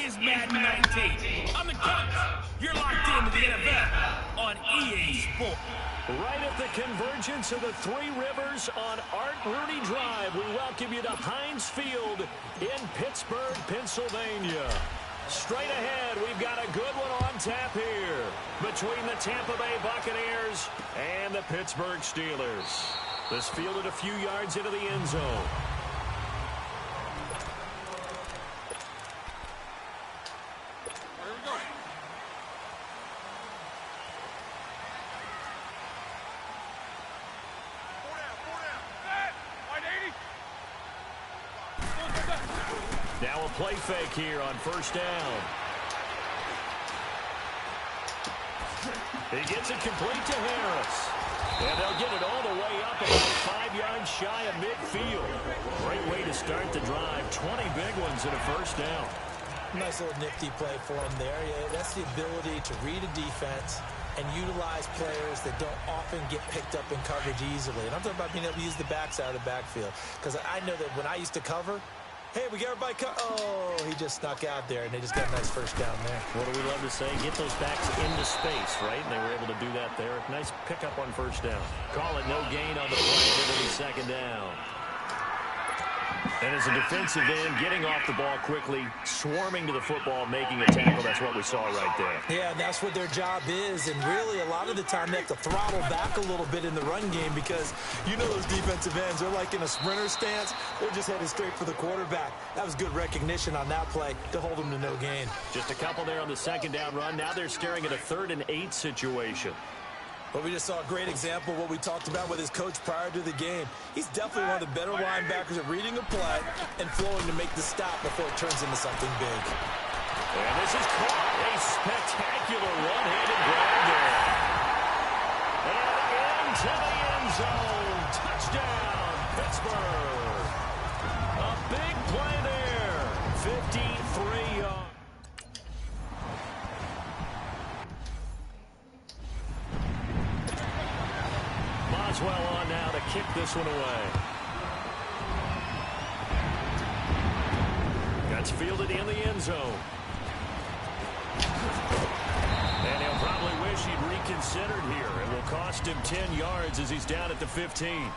is Madden 19. I'm the coach. You're locked into the NFL on EA Sports. Right at the convergence of the Three Rivers on Art Rooney Drive, we welcome you to Heinz Field in Pittsburgh, Pennsylvania. Straight ahead, we've got a good one on tap here between the Tampa Bay Buccaneers and the Pittsburgh Steelers. This fielded a few yards into the end zone. Now a play fake here on first down. He gets it complete to Harris. And they'll get it all the way up about 5 yards shy of midfield. Great way to start the drive. 20 big ones and a first down. Nice little nifty play for him there. Yeah, that's the ability to read a defense and utilize players that don't often get picked up in coverage easily. And I'm talking about being able to use the backside of the backfield. Because I know that when I used to cover, hey, we got everybody oh, he just snuck out there, and they just got a nice first down there. What do we love to say? Get those backs into space, right? And they were able to do that there. Nice pickup on first down. Call it no gain on the play. It'll be second down. And as a defensive end, getting off the ball quickly, swarming to the football, making a tackle. That's what we saw right there. Yeah, and that's what their job is. And really, a lot of the time, they have to throttle back a little bit in the run game because you know those defensive ends, they're like in a sprinter stance. They're just headed straight for the quarterback. That was good recognition on that play to hold them to no gain. Just a couple there on the second down run. Now they're staring at a 3rd and 8 situation. But we just saw a great example of what we talked about with his coach prior to the game. He's definitely one of the better linebackers at reading a play and flowing to make the stop before it turns into something big. And this is caught. A spectacular one-handed grab there. And into the end zone. Touchdown, Pittsburgh. A big play there. 53 yards. Boswell on now to kick this one away. That's fielded in the end zone. And he'll probably wish he'd reconsidered here. It will cost him 10 yards as he's down at the 15.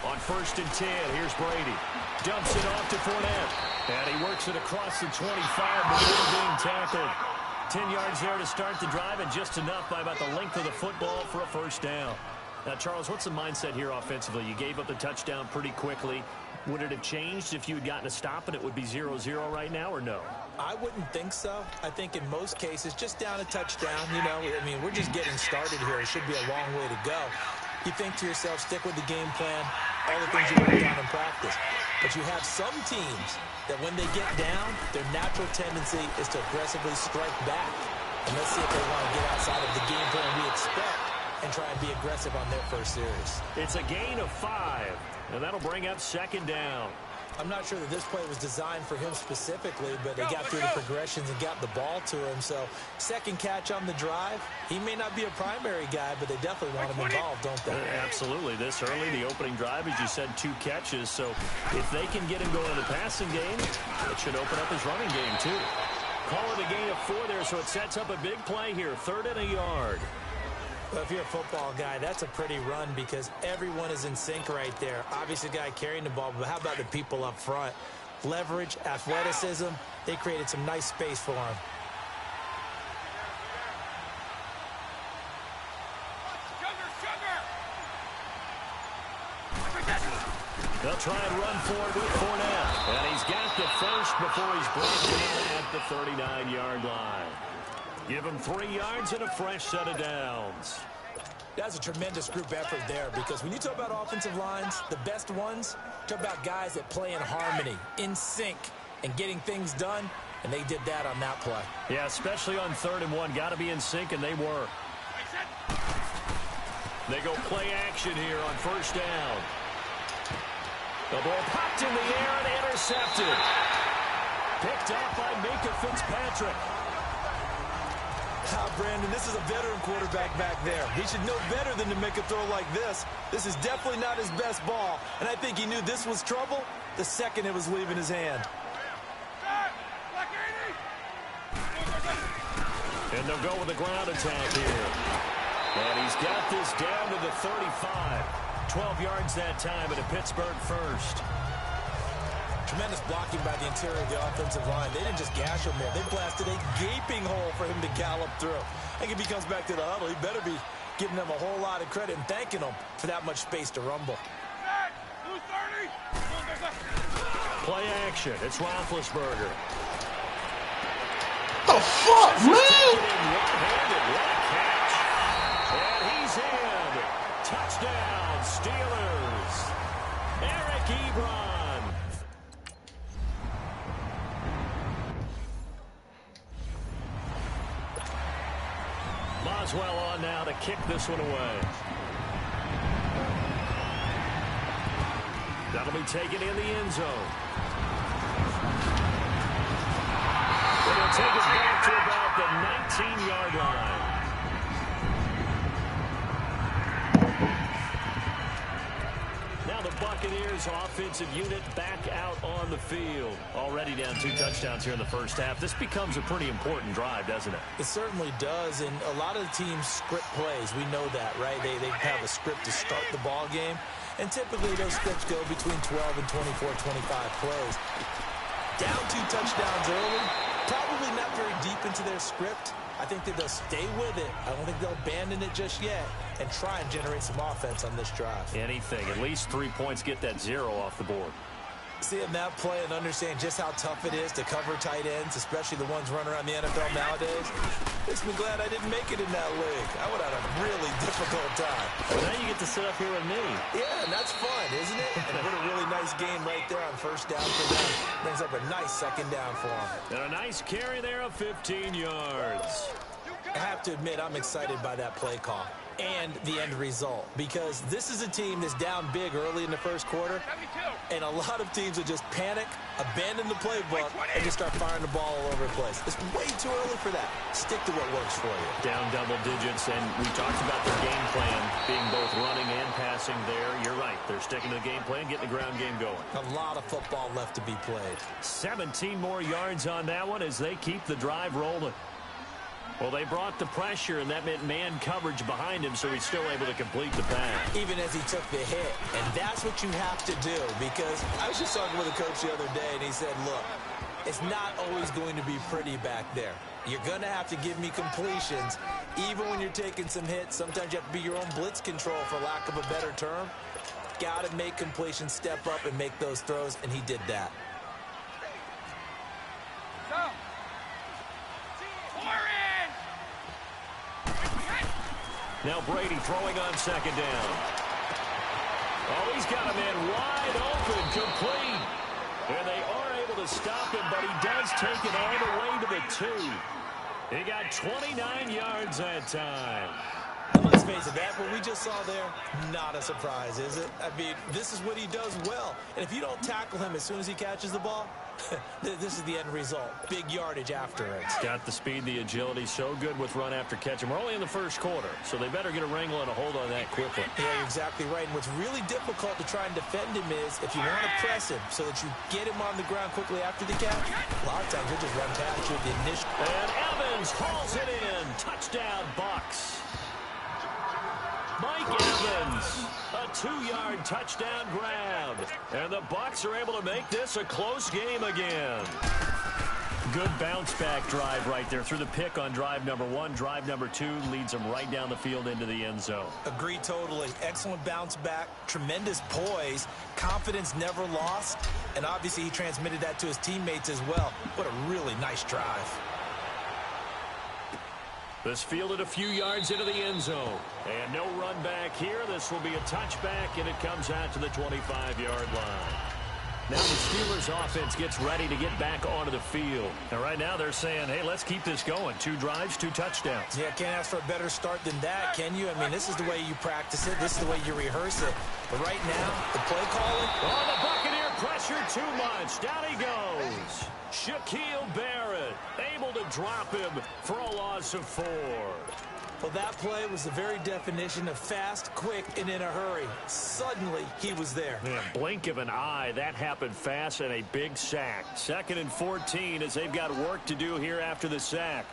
On 1st and 10, here's Brady. Dumps it off to Fournette. And he works it across the 25 before being tackled. 10 yards there to start the drive, and just enough by about the length of the football for a first down. Now, Charles, what's the mindset here offensively? You gave up the touchdown pretty quickly. Would it have changed if you had gotten a stop and it would be 0-0 right now, or no? I wouldn't think so. I think in most cases, just down a touchdown, you know, I mean, we're just getting started here. It should be a long way to go. You think to yourself, stick with the game plan, all the things you worked on in practice. But you have some teams that when they get down, their natural tendency is to aggressively strike back. And let's see if they want to get outside of the game plan we expect and try and be aggressive on their first series. It's a gain of 5, and that'll bring up second down. I'm not sure that this play was designed for him specifically, but they got through the progressions and got the ball to him. So second catch on the drive. He may not be a primary guy, but they definitely want him involved, don't they? Absolutely. This early, the opening drive, as you said, 2 catches. So if they can get him going in the passing game, it should open up his running game too. Call it a gain of 4 there, so it sets up a big play here. 3rd and a yard. Well, if you're a football guy, that's a pretty run because everyone is in sync right there. Obviously, the guy carrying the ball, but how about the people up front? Leverage, athleticism, they created some nice space for him. They'll try and run forward with Fournette. And he's got the first before he's brought in at the 39-yard line. Give him 3 yards and a fresh set of downs. That's a tremendous group effort there because when you talk about offensive lines, the best ones, talk about guys that play in harmony, in sync, and getting things done, and they did that on that play. Yeah, especially on 3rd and 1. Got to be in sync, and they were. They go play action here on first down. The ball popped in the air and intercepted. Picked up by Minka Fitzpatrick. Brandon, this is a veteran quarterback back there. He should know better than to make a throw like this. This is definitely not his best ball, and I think he knew this was trouble the second it was leaving his hand. And they'll go with a ground attack here. And he's got this down to the 35. 12 yards that time at a Pittsburgh first. Tremendous blocking by the interior of the offensive line. They didn't just gash him there. They blasted a gaping hole for him to gallop through. I think if he comes back to the huddle, he better be giving them a whole lot of credit and thanking them for that much space to rumble. Play action. It's Roethlisberger. The fuck, man? One-handed. What a catch. And he's in. Touchdown, Steelers. Eric Ebron. Boswell on now to kick this one away. That'll be taken in the end zone. It'll take it back to about the 19-yard line. Now the Buccaneers offensive unit back out on the field. Already down 2 touchdowns here in the first half. This becomes a pretty important drive, doesn't it? It certainly does, and a lot of the teams script plays. We know that, right? They have a script to start the ball game, and typically those scripts go between 12 and 24, 25 plays. Down 2 touchdowns early, probably not very deep into their script. I think that they'll stay with it. I don't think they'll abandon it just yet and try and generate some offense on this drive. Anything. At least 3 points, get that 0 off the board. Seeing that play and understand just how tough it is to cover tight ends, especially the ones running around the NFL nowadays, makes me glad I didn't make it in that league. I would have had a really difficult time. Well, now you get to sit up here with me. Yeah, and that's fun, isn't it? And what a really nice game right there on first down for them. Brings up a nice second down for them. And a nice carry there of 15 yards. I have to admit, I'm excited by that play call and the end result, because this is a team that's down big early in the first quarter, and a lot of teams will just panic, abandon the playbook, and just start firing the ball all over the place. It's way too early for that. Stick to what works for you. Down double digits, and we talked about their game plan being both running and passing there. You're right. They're sticking to the game plan, getting the ground game going. A lot of football left to be played. 17 more yards on that one as they keep the drive rolling. Well, they brought the pressure, and that meant man coverage behind him, so he's still able to complete the pass. Even as he took the hit. And that's what you have to do, because I was just talking with a coach the other day, and he said, look, it's not always going to be pretty back there. You're going to have to give me completions, even when you're taking some hits. Sometimes you have to be your own blitz control, for lack of a better term. Got to make completions, step up, and make those throws, and he did that. Now Brady throwing on second down. Oh, he's got a man wide open, complete. And they are able to stop him, but he does take it all the way to the 2. He got 29 yards that time. And let's face it, that what we just saw there, not a surprise, is it? I mean, this is what he does well. And if you don't tackle him as soon as he catches the ball, this is the end result. Big yardage afterwards. Got the speed, the agility, so good with run after catch. And we're only in the first quarter, so they better get a wrangle and a hold on that quickly. Yeah, you're exactly right. And what's really difficult to try and defend him is if you want to press him so that you get him on the ground quickly after the catch, a lot of times he'll just run past you at the initial. And Evans hauls it in. Touchdown, Bucs. Mike Evans, a 2-yard touchdown grab. And the Bucs are able to make this a close game again. Good bounce-back drive right there. Through the pick on drive number 1. Drive number 2 leads them right down the field into the end zone. Agree totally. Excellent bounce back. Tremendous poise. Confidence never lost. And obviously he transmitted that to his teammates as well. What a really nice drive. This fielded a few yards into the end zone. And no run back here. This will be a touchback, and it comes out to the 25-yard line. Now the Steelers offense gets ready to get back onto the field. And right now they're saying, hey, let's keep this going. 2 drives, 2 touchdowns. Yeah, can't ask for a better start than that, can you? I mean, this is the way you practice it. This is the way you rehearse it. But right now, the play calling. Oh, the Buccaneer pressure too much. Down he goes. Shaquille Barrett able to drop him for a loss of 4. Well, that play was the very definition of fast, quick, and in a hurry. Suddenly, he was there. Man, blink of an eye, that happened fast and a big sack. 2nd and 14 as they've got work to do here after the sack.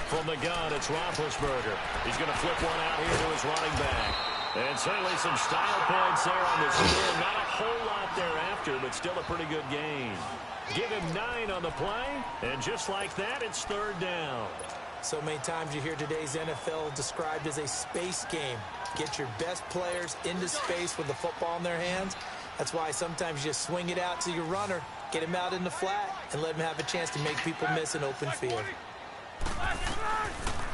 From the gun, it's Roethlisberger. He's going to flip one out here to his running back. And certainly some style points there on the score. Not a whole lot thereafter, but still a pretty good game. Give him 9 on the play, and just like that, it's 3rd down. So many times you hear today's NFL described as a space game. Get your best players into space with the football in their hands. That's why sometimes you just swing it out to your runner, get him out in the flat, and let him have a chance to make people miss an open field.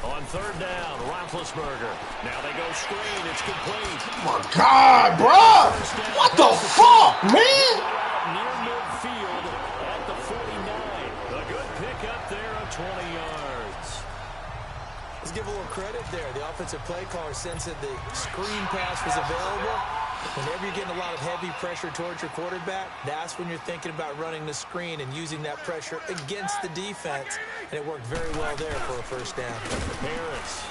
On 3rd down, Roethlisberger. Now they go screen. It's complete. Oh my God, bro! What the fuck, man? Near midfield at the 49. A good pickup there of 20 yards. Let's give a little credit there. The offensive play caller sensed that the screen pass was available. Whenever you're getting a lot of heavy pressure towards your quarterback, that's when you're thinking about running the screen and using that pressure against the defense. And it worked very well there for a 1st down. Harris.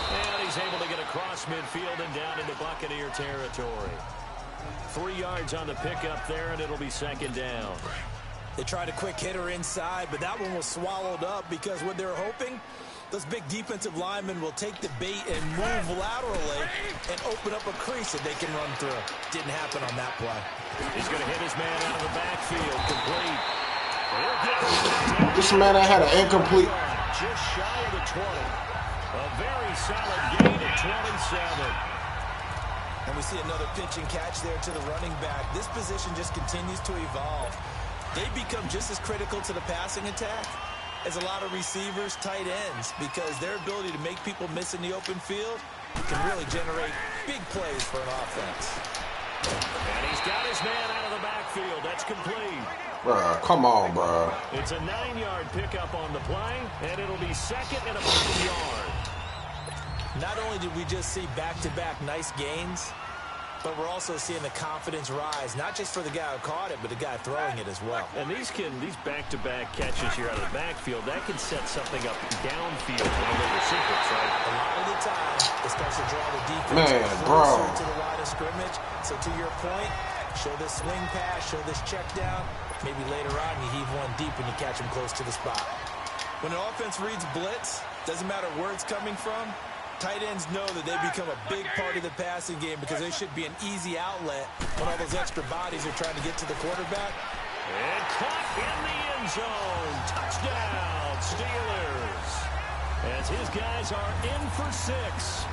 And he's able to get across midfield and down into Buccaneer territory. 3 yards on the pickup there, and it'll be 2nd down. They tried a quick hitter inside, but that one was swallowed up because what they're hoping, those big defensive linemen will take the bait and move laterally and open up a crease that they can run through. Didn't happen on that play. He's going to hit his man out of the backfield. Complete. This man had an incomplete. Just shy of the 20. A very solid gain at 27. And we see another pitch and catch there to the running back. This position just continues to evolve. They become just as critical to the passing attack as a lot of receivers, tight ends, because their ability to make people miss in the open field can really generate big plays for an offense. And he's got his man out of the backfield. That's complete. Bruh, come on, bruh. It's a 9-yard pickup on the play, and it'll be 2nd and about 1 yard. Not only did we just see back-to-back nice gains, but we're also seeing the confidence rise, not just for the guy who caught it, but the guy throwing it as well. And these back-to-back catches here out of the backfield, that can set something up downfield for the later sequence, right? A lot of the time, it starts to draw the defense closer to the line of scrimmage. So to your point, show this swing pass, show this check down. Maybe later on you heave one deep and you catch him close to the spot. When an offense reads blitz, doesn't matter where it's coming from, tight ends know that they become a big part of the passing game because they should be an easy outlet when all those extra bodies are trying to get to the quarterback. And caught in the end zone. Touchdown, Steelers. As his guys are in for 6.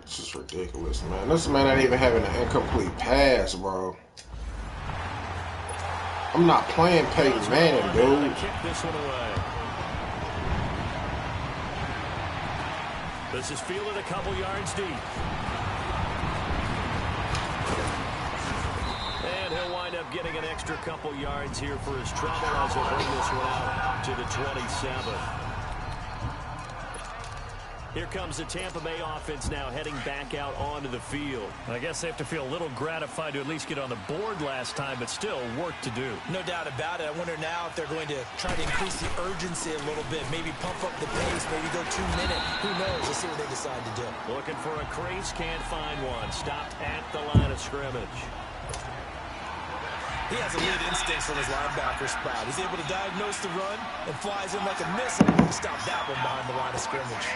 This is ridiculous, man. This man ain't even having an incomplete pass, bro. I'm not playing Peyton Manning, dude. Kick this one away. This is fielded a couple yards deep. And he'll wind up getting an extra couple yards here for his trouble as he'll bring this one out to the 27. Here comes the Tampa Bay offense now heading back out onto the field. I guess they have to feel a little gratified to at least get on the board last time, but still work to do. No doubt about it. I wonder now if they're going to try to increase the urgency a little bit, maybe pump up the pace, maybe go 2 minute. Who knows? Let's see what they decide to do. Looking for a crease, can't find one. Stopped at the line of scrimmage. He has elite instincts from his linebacker spot. He's able to diagnose the run and flies in like a missile. Stop that one behind the line of scrimmage.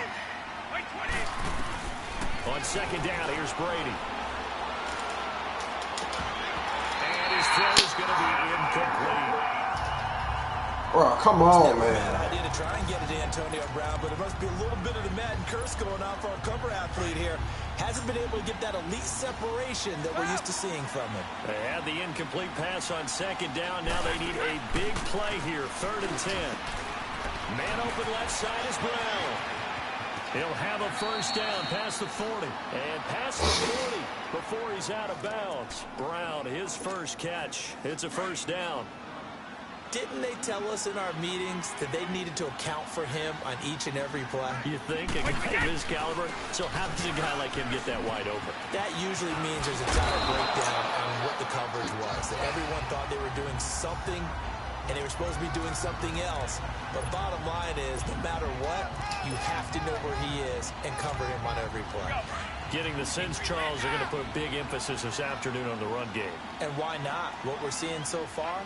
On 2nd down, here's Brady. And his throw is going to be incomplete. Bro, come on, man. man. Bad idea to try and get it to Antonio Brown, but it must be a little bit of the Madden curse going on for our cover athlete here. Hasn't been able to get that elite separation that we're used to seeing from him. They had the incomplete pass on 2nd down. Now they need a big play here, 3rd and 10. Man open left side is Brown. He'll have a first down past the 40. And past the 40 before he's out of bounds. Brown, his first catch. It's a first down. Didn't they tell us in our meetings that they needed to account for him on each and every play? You think? A guy of his caliber? So how does a guy like him get that wide open? That usually means there's a tighter breakdown on what the coverage was. That everyone thought they were doing something, and they were supposed to be doing something else. But bottom line is, no matter what, you have to know where he is and cover him on every play. Getting the sense Charles are going to put big emphasis this afternoon on the run game. And why not? What we're seeing so far,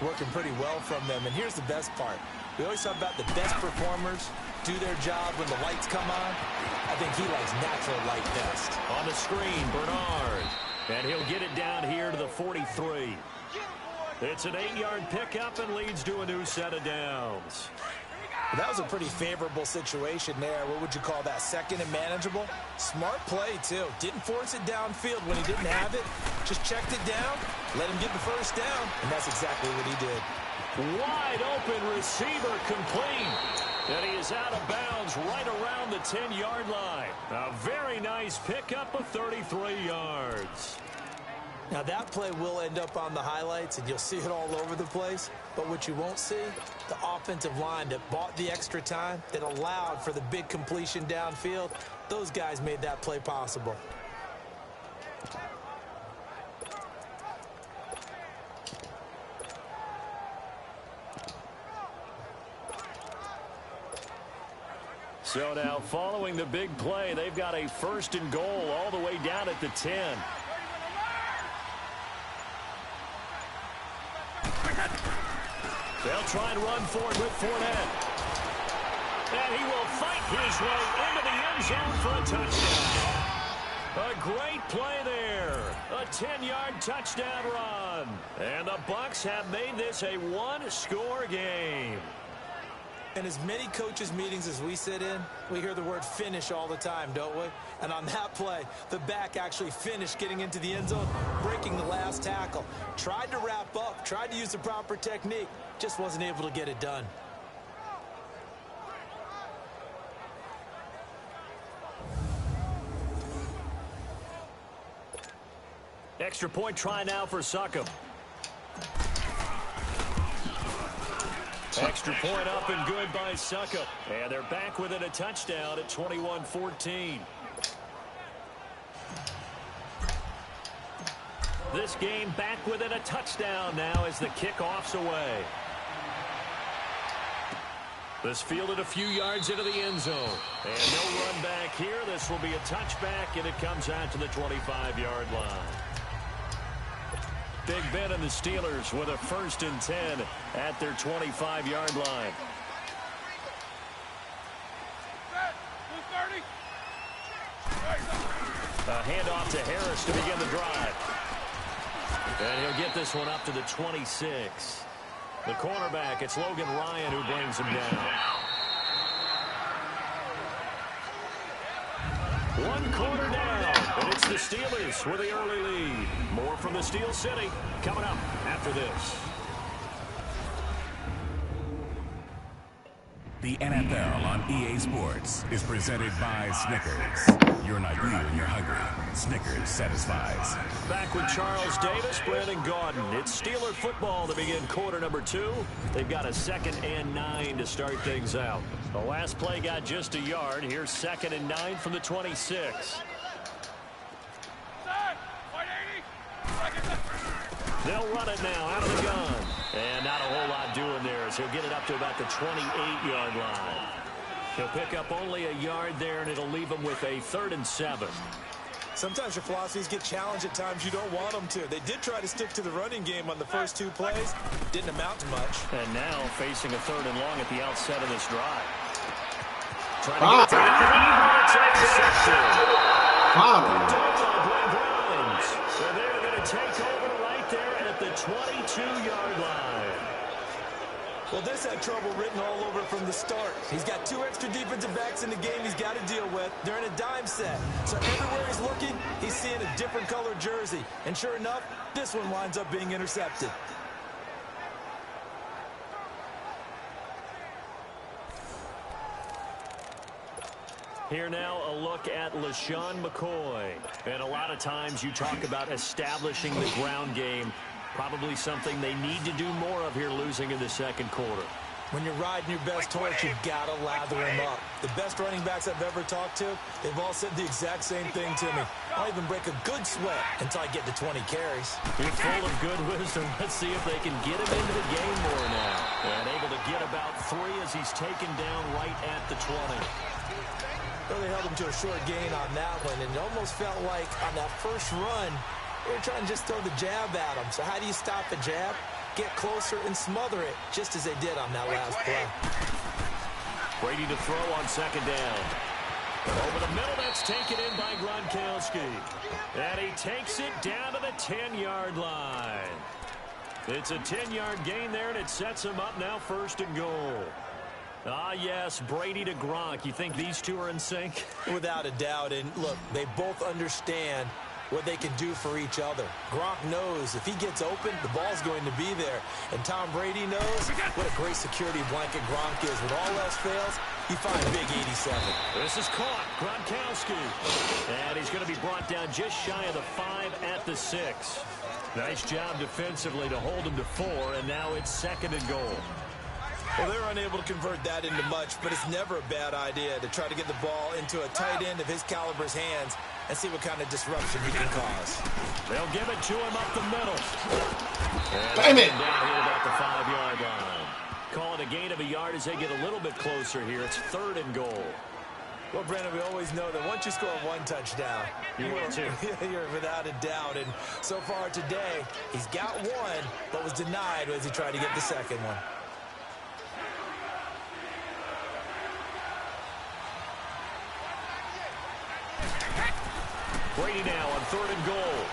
working pretty well from them. And here's the best part. We always talk about the best performers do their job when the lights come on. I think he likes natural light best. On the screen, Bernard. And he'll get it down here to the 43. It's an 8-yard pickup and leads to a new set of downs. That was a pretty favorable situation there. What would you call that? Second and manageable? Smart play, too. Didn't force it downfield when he didn't have it. Just checked it down, let him get the first down, and that's exactly what he did. Wide open receiver complete. And he is out of bounds right around the 10-yard line. A very nice pickup of 33 yards. Now, that play will end up on the highlights, and you'll see it all over the place. But what you won't see, the offensive line that bought the extra time, that allowed for the big completion downfield, those guys made that play possible. So now, following the big play, they've got a first and goal all the way down at the 10. They'll try and run for it with Fournette. And he will fight his way into the end zone for a touchdown. A great play there. A 10-yard touchdown run. And the Bucs have made this a one-score game. In as many coaches' meetings as we sit in, we hear the word finish all the time, don't we? And on that play, the back actually finished getting into the end zone, breaking the last tackle. Tried to wrap up, tried to use the proper technique, just wasn't able to get it done. Extra point try now for Succop. Extra point up and good by Succop. And they're back within a touchdown at 21-14. This game back within a touchdown now as the kickoff's away. This fielded a few yards into the end zone. And no run back here. This will be a touchback, and it comes out to the 25-yard line. Big Ben and the Steelers with a 1st and 10 at their 25-yard line. A handoff to Harris to begin the drive. And he'll get this one up to the 26. The cornerback, it's Logan Ryan who brings him down. One quarter down, and it's the Steelers with the early lead. More from the Steel City coming up after this. The NFL on EA Sports is presented by Snickers. You're not you when you're hungry. Snickers satisfies. Back with Charles Davis, Brandon Gaudin. It's Steeler football to begin quarter number 2. They've got a 2nd and 9 to start things out. The last play got just a yard. Here's 2nd and 9 from the 26. They'll run it now out of the gun. And not a whole lot doing there as he'll get it up to about the 28-yard line. He'll pick up only a yard there, and it'll leave him with a 3rd and 7. Sometimes your philosophies get challenged at times you don't want them to. They did try to stick to the running game on the first 2 plays. Didn't amount to much. And now facing a 3rd and long at the outset of this drive. Trying to get to the Browns. So they're going to take over right there at the 22-yard line. Well, this had trouble written all over from the start. He's got 2 extra defensive backs in the game he's got to deal with. They're in a dime set. So everywhere he's looking, he's seeing a different color jersey. And sure enough, this one winds up being intercepted. Here now, a look at LaShawn McCoy. And a lot of times you talk about establishing the ground game. Probably something they need to do more of here losing in the second quarter. When you're riding your best horse, you've got to lather him up. The best running backs I've ever talked to, they've all said the exact same thing to me. I'll even break a good sweat until I get to 20 carries. You're full of good wisdom. Let's see if they can get him into the game more now. And able to get about 3 as he's taken down right at the 20. Well, they held him to a short gain on that one, and it almost felt like on that first run, they were trying to just throw the jab at him. So how do you stop the jab? Get closer and smother it, just as they did on that last play. Brady to throw on second down. Over the middle, that's taken in by Gronkowski. And he takes it down to the 10-yard line. It's a 10-yard gain there, and it sets him up now 1st and goal. Ah, yes, Brady to Gronk. You think these two are in sync? Without a doubt. And look, they both understand what they can do for each other. Gronk knows if he gets open, the ball's going to be there. And Tom Brady knows what a great security blanket Gronk is. When all else fails, he finds big 87. This is caught. Gronkowski. And he's going to be brought down just shy of the 5 at the 6. Nice job defensively to hold him to 4, and now it's 2nd and goal. Well, they're unable to convert that into much, but it's never a bad idea to try to get the ball into a tight end of his caliber's hands and see what kind of disruption he can cause. They'll give it to him up the middle. Damn it! Down here about the 5-yard line. Call it a gain of a yard as they get a little bit closer here. It's 3rd and goal. Well, Brandon, we always know that once you score 1 touchdown, you will too. You're without a doubt. And so far today, he's got 1, but was denied as he tried to get the second one. Brady now on 3rd and goal.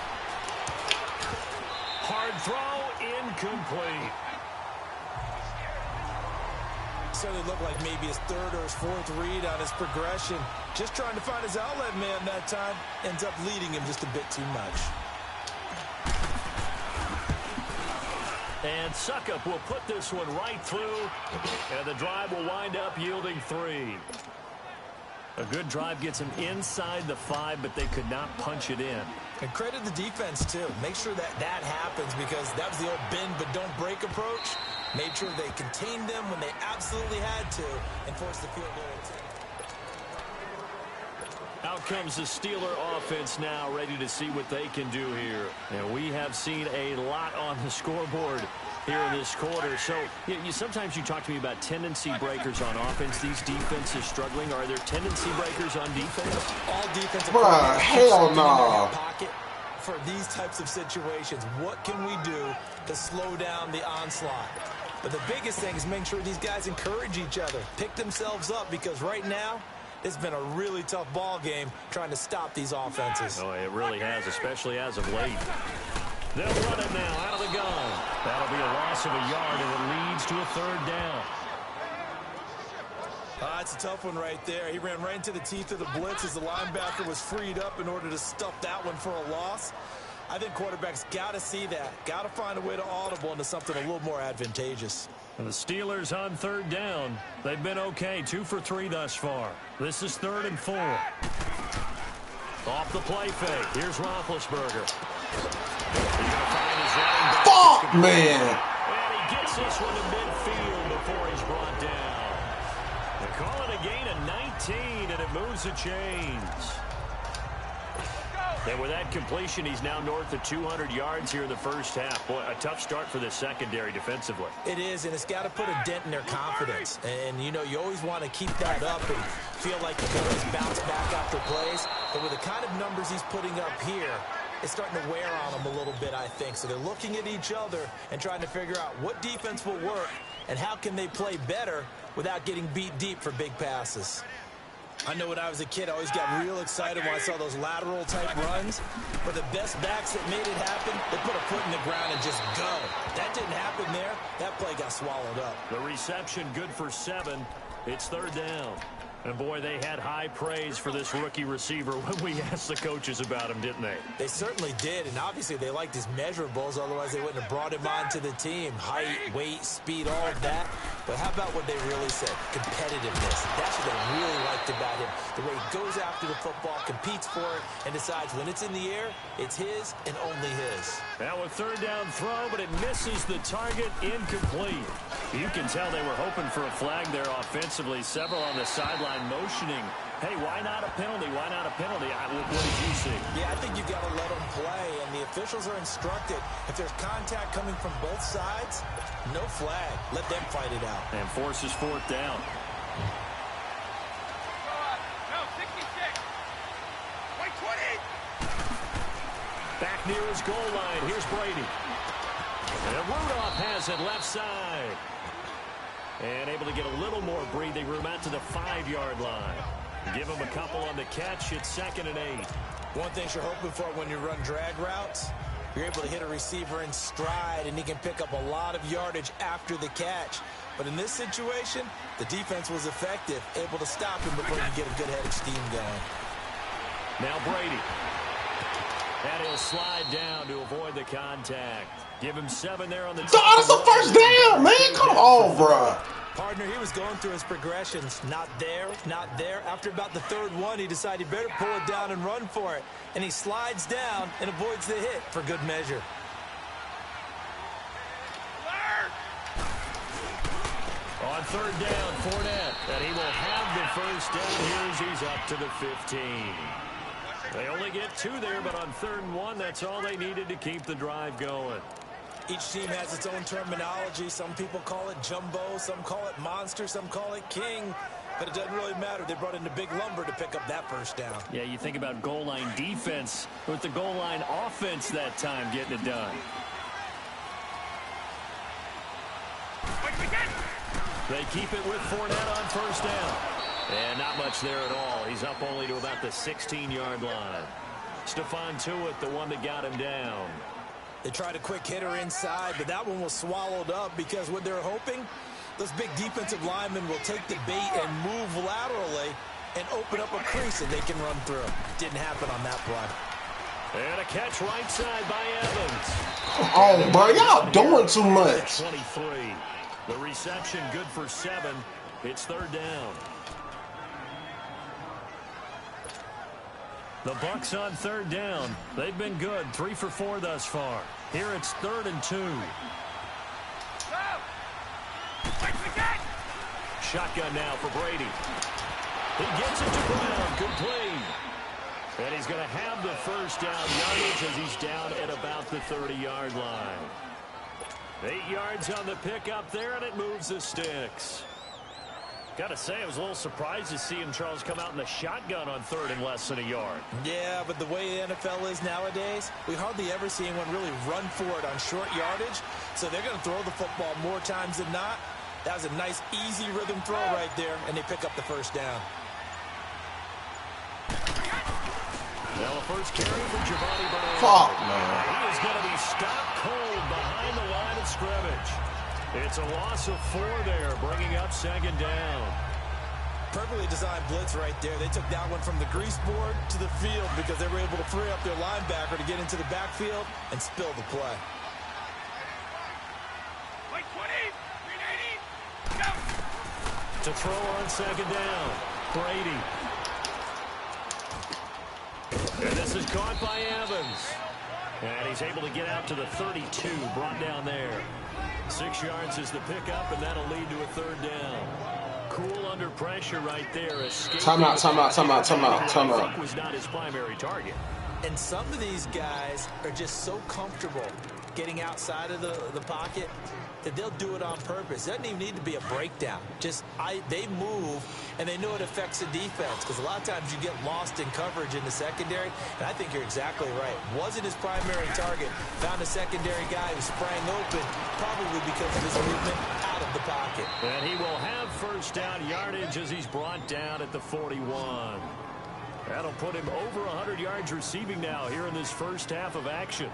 Hard throw, incomplete. So it looked like maybe his 3rd or his 4th read on his progression. Just trying to find his outlet man that time. Ends up leading him just a bit too much. And Suckup will put this one right through. And the drive will wind up yielding 3. A good drive gets him inside the 5, but they could not punch it in. And credit the defense, too. Make sure that happens because that was the old bend but don't break approach. Made sure they contained them when they absolutely had to and forced the field goal. Out comes the Steeler offense now, ready to see what they can do here. And we have seen a lot on the scoreboard here in this quarter. So sometimes you talk to me about tendency breakers on offense. These defenses struggling. Are there tendency breakers on defense? All defensive bruh, hell no. Pocket for these types of situations. What can we do to slow down the onslaught? But the biggest thing is making sure these guys encourage each other, pick themselves up, because right now it's been a really tough ball game trying to stop these offenses. Oh, it really has, especially as of late. They'll run it now out of the gun. That'll be a loss of a yard, and it leads to a 3rd down. It's a tough one right there. He ran right into the teeth of the blitz as the linebacker was freed up in order to stuff that one for a loss. I think quarterbacks got to see that. Got to find a way to audible into something a little more advantageous. And the Steelers on 3rd down. They've been okay, 2 for 3 thus far. This is 3rd and 4. Off the play fake. Here's Roethlisberger. Fuck, man. And he gets this one to midfield before he's brought down. They call it a gain of 19, and it moves the chains. And with that completion, he's now north of 200 yards here in the first half. Boy, a tough start for the secondary defensively. It is, and it's got to put a dent in their confidence. And, you know, you always want to keep that up and feel like you can always bounce back after plays. But with the kind of numbers he's putting up here, it's starting to wear on them a little bit, I think. So they're looking at each other and trying to figure out what defense will work and how can they play better without getting beat deep for big passes. I know when I was a kid, I always got real excited when I saw those lateral-type runs. But the best backs that made it happen, they put a foot in the ground and just go. That didn't happen there. That play got swallowed up. The reception good for 7. It's 3rd down. And, boy, they had high praise for this rookie receiver when we asked the coaches about him, didn't they? They certainly did, and obviously they liked his measurables. Otherwise, they wouldn't have brought him onto the team. Height, weight, speed, all of that. But how about what they really said? Competitiveness. That's what they really liked about him. The way he goes after the football, competes for it, and decides when it's in the air, it's his and only his. Now a third down throw, but it misses the target, incomplete. You can tell they were hoping for a flag there offensively. Several on the sideline motioning. Hey, why not a penalty? Why not a penalty? What did you see? Yeah, I think you've got to let them play, and the officials are instructed. If there's contact coming from both sides, no flag. Let them fight it out. And forces fourth down. No, 66. Wait, 20. Back near his goal line. Here's Brady. And Rudolph has it left side. And able to get a little more breathing room out to the 5-yard line. Give him a couple on the catch. It's 2nd and 8. One thing you're hoping for when you run drag routes, you're able to hit a receiver in stride, and he can pick up a lot of yardage after the catch. But in this situation, the defense was effective, able to stop him before you get a good head of steam going. Now Brady. And he'll slide down to avoid the contact. Give him 7 there on the top. That's a first down, man. Come on, bro. Partner, he was going through his progressions. Not there, not there. After about the 3rd one, he decided he better pull it down and run for it. And he slides down and avoids the hit for good measure. On 3rd down, Fournette. And he will have the first down here as he's up to the 15. They only get 2 there, but on 3rd and 1, that's all they needed to keep the drive going. Each team has its own terminology. Some people call it jumbo, some call it monster, some call it king. But it doesn't really matter. They brought in the big lumber to pick up that first down. Yeah, you think about goal line defense with the goal line offense that time getting it done. They keep it with Fournette on first down. And not much there at all. He's up only to about the 16-yard line. Stephon Tuitt, the one that got him down. They tried a quick hitter inside, but that one was swallowed up because what they're hoping, those big defensive linemen will take the bait and move laterally and open up a crease that they can run through. Didn't happen on that play. And a catch right side by Evans. Come on, bro. Y'all doing too much. 23. The reception good for 7. It's 3rd down. The Bucs on 3rd down. They've been good. 3 for 4 thus far. Here it's 3rd and 2. Shotgun now for Brady. He gets it to Brown. Complete. And he's going to have the first down yardage as he's down at about the 30-yard line. 8 yards on the pickup there, and it moves the sticks. Got to say, I was a little surprised to see him, Charles, come out in the shotgun on 3rd and less than a yard. Yeah, but the way the NFL is nowadays, we hardly ever see anyone really run for it on short yardage. So they're going to throw the football more times than not. That was a nice, easy rhythm throw right there, and they pick up the first down. Now a first carry for Giovanni Bernard. Fuck, man. He is going to be stopped cold behind the line of scrimmage. It's a loss of 4 there, bringing up 2nd down. Perfectly designed blitz right there. They took that one from the grease board to the field because they were able to free up their linebacker to get into the backfield and spill the play. Wait, 20, 380, go! To throw on 2nd down, Brady. And this is caught by Evans. And he's able to get out to the 32, brought down there. 6 yards is the pickup, and that'll lead to a 3rd down. Cool under pressure right there. Timeout. Was not his primary target. And some of these guys are just so comfortable getting outside of the pocket that they'll do it on purpose. It doesn't even need to be a breakdown. They move, and they know it affects the defense because a lot of times you get lost in coverage in the secondary, and I think you're exactly right. Wasn't his primary target. Found a secondary guy who sprang open, probably because of his movement out of the pocket. And he will have first down yardage as he's brought down at the 41. That'll put him over 100 yards receiving now here in this first half of action.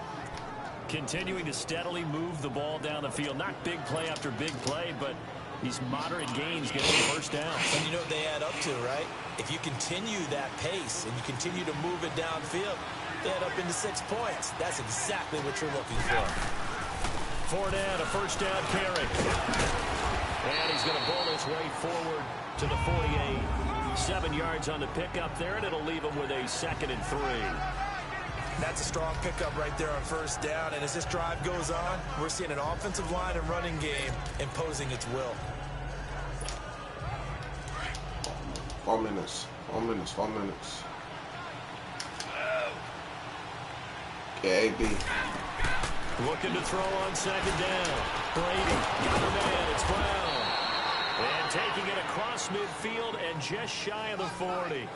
Continuing to steadily move the ball down the field. Not big play after big play, but these moderate gains getting first down. And you know what they add up to, right? If you continue that pace and you continue to move it downfield, they add up into 6 points. That's exactly what you're looking for. Fournette, a first down carry. And he's going his way forward to the 48. 7 yards on the pickup there, and it'll leave him with a 2nd and 3. That's a strong pickup right there on first down. And as this drive goes on, we're seeing an offensive line and running game imposing its will. 4 minutes. 4 minutes. 4 minutes. Yeah, AB. Looking to throw on 2nd down. Brady got a man. It's Brown. And taking it across midfield and just shy of the 40.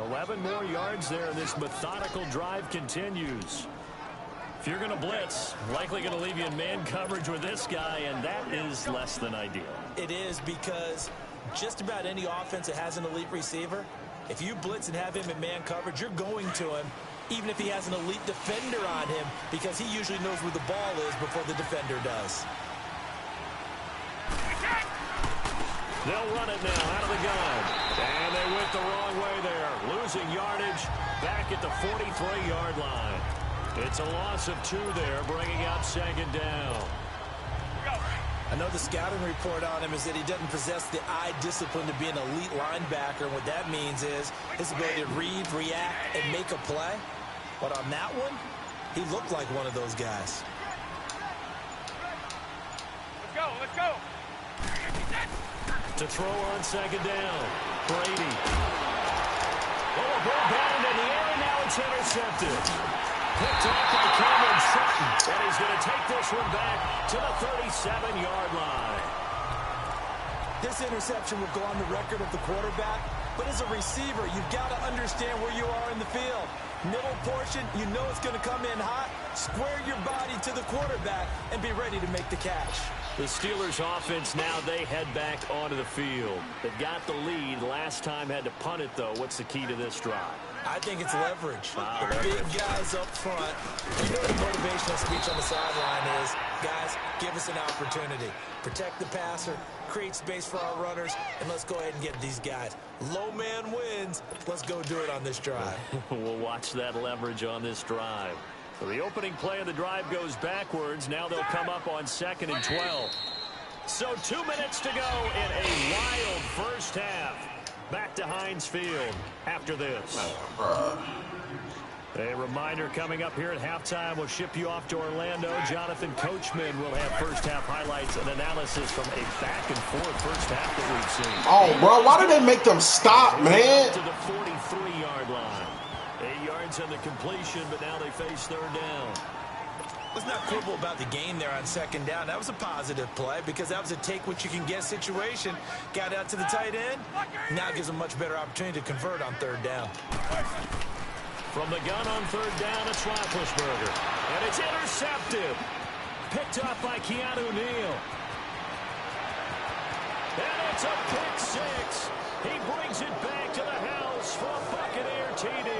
11 more yards there. This methodical drive continues. If you're going to blitz, likely going to leave you in man coverage with this guy, and that is less than ideal. It is, because just about any offense that has an elite receiver, if you blitz and have him in man coverage, you're going to him, even if he has an elite defender on him, because he usually knows where the ball is before the defender does. They'll run it now out of the gun. And they went the wrong way there. Losing yardage back at the 43-yard line. It's a loss of 2 there, bringing up 2nd down. I know the scouting report on him is that he doesn't possess the eye discipline to be an elite linebacker. And what that means is his ability to read, react, and make a play. But on that one, he looked like one of those guys. Let's go, let's go. To throw on 2nd down. Brady. Oh, a ball down in the air, and now it's intercepted. Picked up by Cameron Sutton. And he's going to take this one back to the 37-yard line. This interception will go on the record of the quarterback, but as a receiver, you've got to understand where you are in the field. Middle portion, you know it's going to come in hot. Square your body to the quarterback and be ready to make the catch. The Steelers offense now, they head back onto the field. They've got the lead. Last time had to punt it, though. What's the key to this drive? I think it's leverage. The big guys up front. You know the motivational speech on the sideline is, guys, give us an opportunity. Protect the passer, create space for our runners, and let's go ahead and get these guys. Low man wins. Let's go do it on this drive. We'll watch that leverage on this drive. So the opening play of the drive goes backwards. Now they'll come up on 2nd and 12. So 2 minutes to go in a wild first half. Back to Heinz Field after this. A reminder coming up here at halftime. We'll ship you off to Orlando. Jonathan Coachman will have first half highlights and analysis from a back-and-forth first half that we've seen. Oh, bro, why did they make them stop, man? To the 43-yard line. 8 yards on the completion, but now they face 3rd down. Let's not quibble about the game there on 2nd down. That was a positive play because that was a take-what-you-can-get situation. Got out to the tight end. Now gives them a much better opportunity to convert on 3rd down. From the gun on 3rd down, it's Roethlisberger. And it's intercepted. Picked up by Keanu Neal. And it's a pick 6. He brings it back to the house for a Buccaneer TD.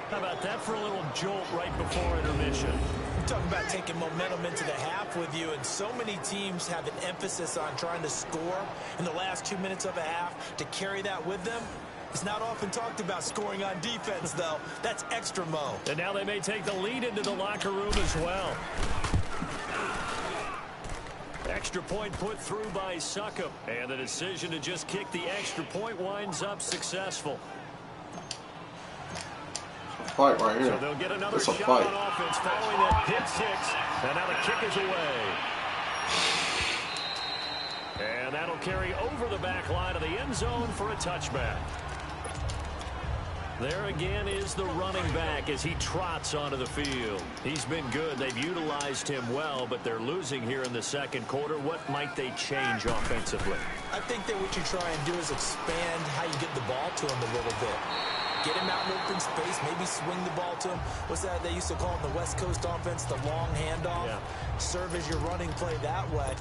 How about that for a little jolt right before intermission? We're talking about taking momentum into the half with you, and so many teams have an emphasis on trying to score in the last 2 minutes of a half to carry that with them. It's not often talked about scoring on defense, though. That's extra mo. And now they may take the lead into the locker room as well. Extra point put through by Succop. And the decision to just kick the extra point winds up successful. Fight right here. So they'll get another It's a shot fight. on offense following that pick 6. And now the kick is away. And that'll carry over the back line of the end zone for a touchback. There again is the running back as he trots onto the field. He's been good. They've utilized him well, but they're losing here in the 2nd quarter. What might they change offensively? I think that what you try and do is expand how you get the ball to him a little bit. Get him out in open space, maybe swing the ball to him. What's that they used to call in the West Coast offense, the long handoff? Yeah. Serve as your running play that way,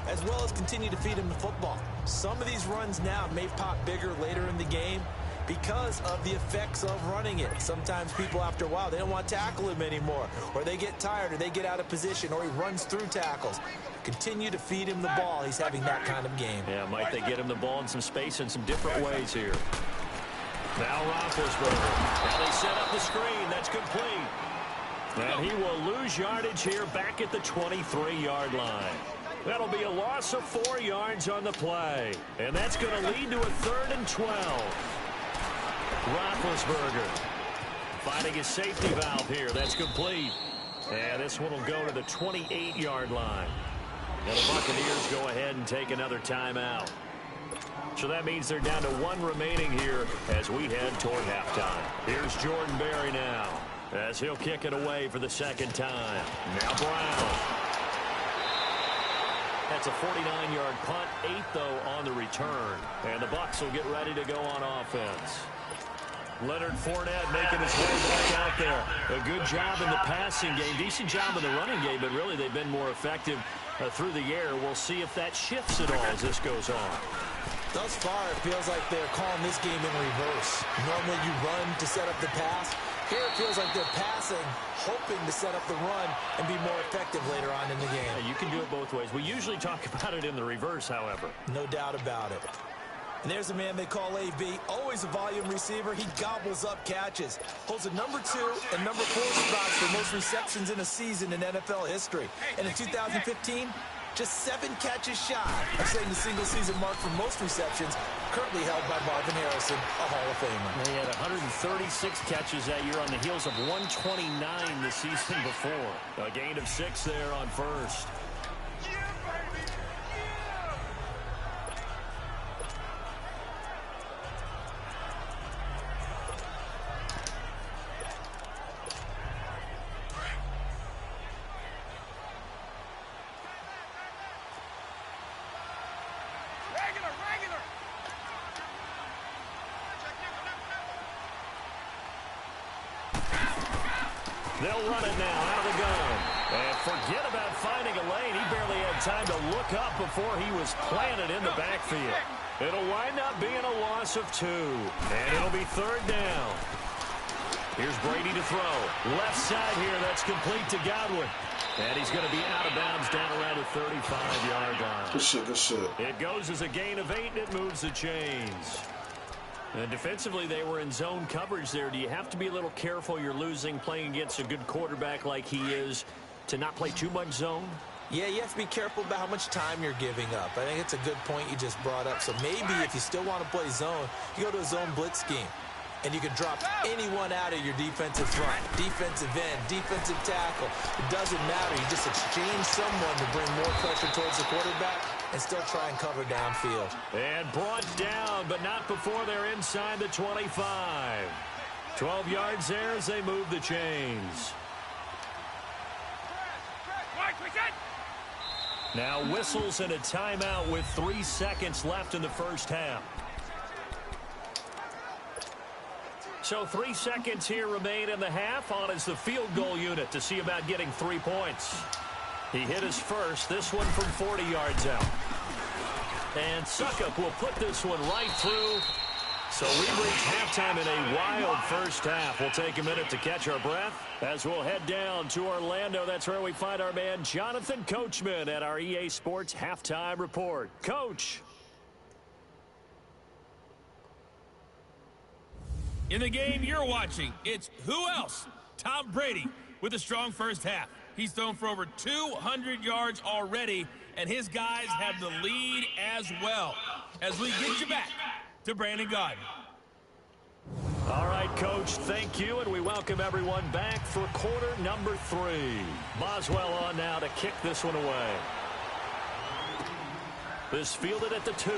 as well as continue to feed him the football. Some of these runs now may pop bigger later in the game because of the effects of running it. Sometimes people, after a while, they don't want to tackle him anymore, or they get tired, or they get out of position, or he runs through tackles. Continue to feed him the ball. He's having that kind of game. Yeah, might they get him the ball in some space in some different ways here. Now Roethlisberger. Now they set up the screen. That's complete. And he will lose yardage here back at the 23-yard line. That'll be a loss of 4 yards on the play. And that's going to lead to a 3rd and 12. Roethlisberger finding his safety valve here. That's complete. And this one will go to the 28-yard line. And the Buccaneers go ahead and take another timeout. So that means they're down to 1 remaining here as we head toward halftime. Here's Jordan Berry now as he'll kick it away for the 2nd time. Now Brown. That's a 49-yard punt, 8 though on the return. And the Bucs will get ready to go on offense. Leonard Fournette making his way back out there. A good job in the passing game. Decent job in the running game, but really they've been more effective through the air. We'll see if that shifts at all as this goes on. Thus far, it feels like they're calling this game in reverse. Normally you run to set up the pass. Here it feels like they're passing, hoping to set up the run and be more effective later on in the game. Yeah, you can do it both ways. We usually talk about it in the reverse, however. No doubt about it. And there's a man they call AB, always a volume receiver. He gobbles up catches, holds a number 2 and number 4 spots for most receptions in a season in NFL history. And in 2015, just 7 catches shy of setting the single-season mark for most receptions, currently held by Marvin Harrison, a Hall of Famer. He had 136 catches that year on the heels of 129 the season before. A gain of 6 there on first. They'll run it now out of the gun. And forget about finding a lane. He barely had time to look up before he was planted in the backfield. It'll wind up being a loss of 2. And it'll be 3rd down. Here's Brady to throw. Left side here. That's complete to Godwin. And he's going to be out of bounds down around the 35-yard line. Good shit, good shit. It goes as a gain of 8, and it moves the chains. And defensively, they were in zone coverage there. Do you have to be a little careful? You're losing, playing against a good quarterback like he is, to not play too much zone? Yeah, you have to be careful about how much time you're giving up. I think it's a good point you just brought up. So maybe if you still want to play zone, you go to a zone blitz scheme. And you can drop anyone out of your defensive front, defensive end, defensive tackle. It doesn't matter. You just exchange someone to bring more pressure towards the quarterback and still try and cover downfield. And brought down, but not before they're inside the 25. 12 yards there as they move the chains. Now whistles and a timeout with 3 seconds left in the first half. So 3 seconds here remain in the half. On is the field goal unit to see about getting 3 points. He hit his first, this one from 40 yards out. And Suckup will put this one right through. So we reach halftime in a wild first half. We'll take a minute to catch our breath as we'll head down to Orlando. That's where we find our man Jonathan Coachman at our EA Sports Halftime Report. Coach. In the game you're watching, it's who else? Tom Brady with a strong first half. He's thrown for over 200 yards already, and his guys have the lead as well. As we get you back to Brandon Gaudin. All right, Coach, thank you, and we welcome everyone back for quarter number 3. Boswell on now to kick this one away. This fielded at the 2.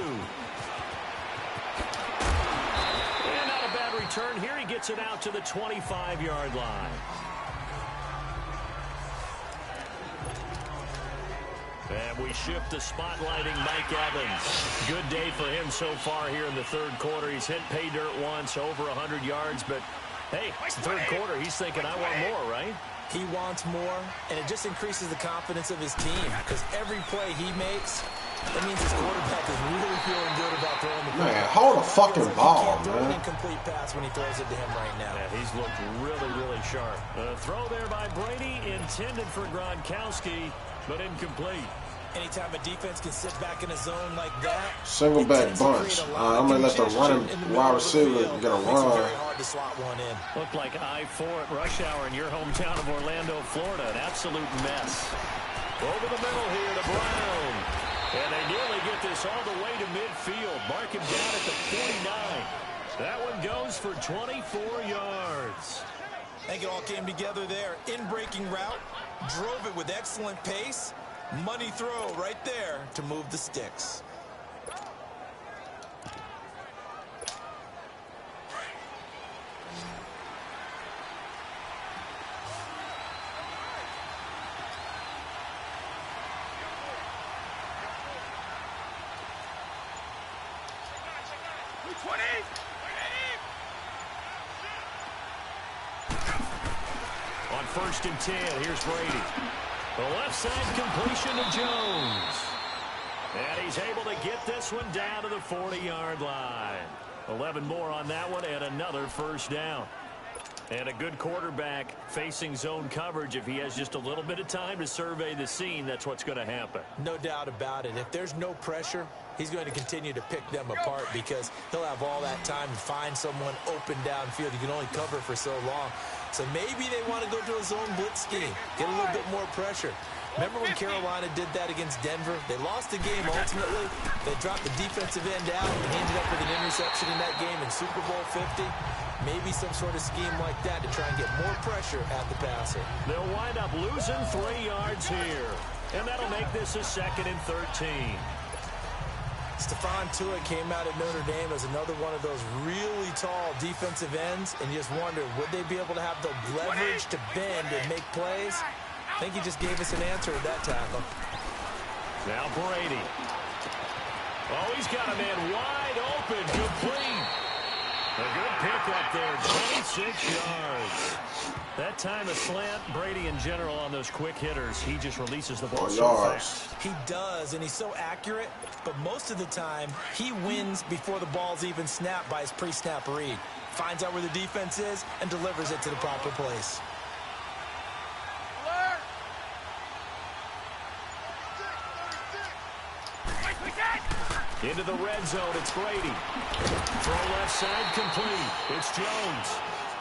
Return here, he gets it out to the 25-yard line. And we shift to spotlighting Mike Evans. Good day for him so far here in the third quarter. He's hit pay dirt once, over 100 yards, but hey, it's the third quarter. He's thinking, I want more, right? He wants more, and it just increases the confidence of his team because every play he makes, that means his quarterback is really feeling good about throwing the ball. Man, hold a fucking ball, he can't throw man. an incomplete pass when he throws it to him right now. Yeah, he's looked really, really sharp. A throw there by Brady, intended for Gronkowski, but incomplete. Anytime a defense can sit back in a zone like that, Single back bunch. I'm going to let the running wide receiver get a run. Very hard to slot one in. Looked like I-4 at rush hour in your hometown of Orlando, Florida. An absolute mess. Over the middle here to Brown. And they nearly get this all the way to midfield. Mark him down at the 49. That one goes for 24 yards. I think it all came together there. In-breaking route, drove it with excellent pace. Money throw right there to move the sticks. On 1st and 10, here's Brady. The left side completion to Jones. And he's able to get this one down to the 40-yard line. 11 more on that one and another first down. And a good quarterback facing zone coverage. If he has just a little bit of time to survey the scene, that's what's going to happen. No doubt about it. If there's no pressure, he's going to continue to pick them apart because he'll have all that time to find someone open downfield. You can only cover for so long. So maybe they want to go to a zone blitz scheme, get a little bit more pressure. Remember when Carolina did that against Denver? They lost the game ultimately. They dropped the defensive end out and ended up with an interception in that game in Super Bowl 50. Maybe some sort of scheme like that to try and get more pressure at the passer. They'll wind up losing 3 yards here. And that'll make this a 2nd and 13. Stephon Tuitt came out at Notre Dame as another one of those really tall defensive ends, and you just wonder, would they be able to have the leverage to bend and make plays? I think he just gave us an answer at that tackle. Now Brady. Oh, he's got a man wide open, complete. A good pickup there, 26 yards. That time a slant, Brady in general on those quick hitters, he just releases the ball so fast. He does, and he's so accurate, but most of the time he wins before the ball's even snapped by his pre-snap read. Finds out where the defense is and delivers it to the proper place. Into the red zone, it's Brady. Throw left side complete. It's Jones.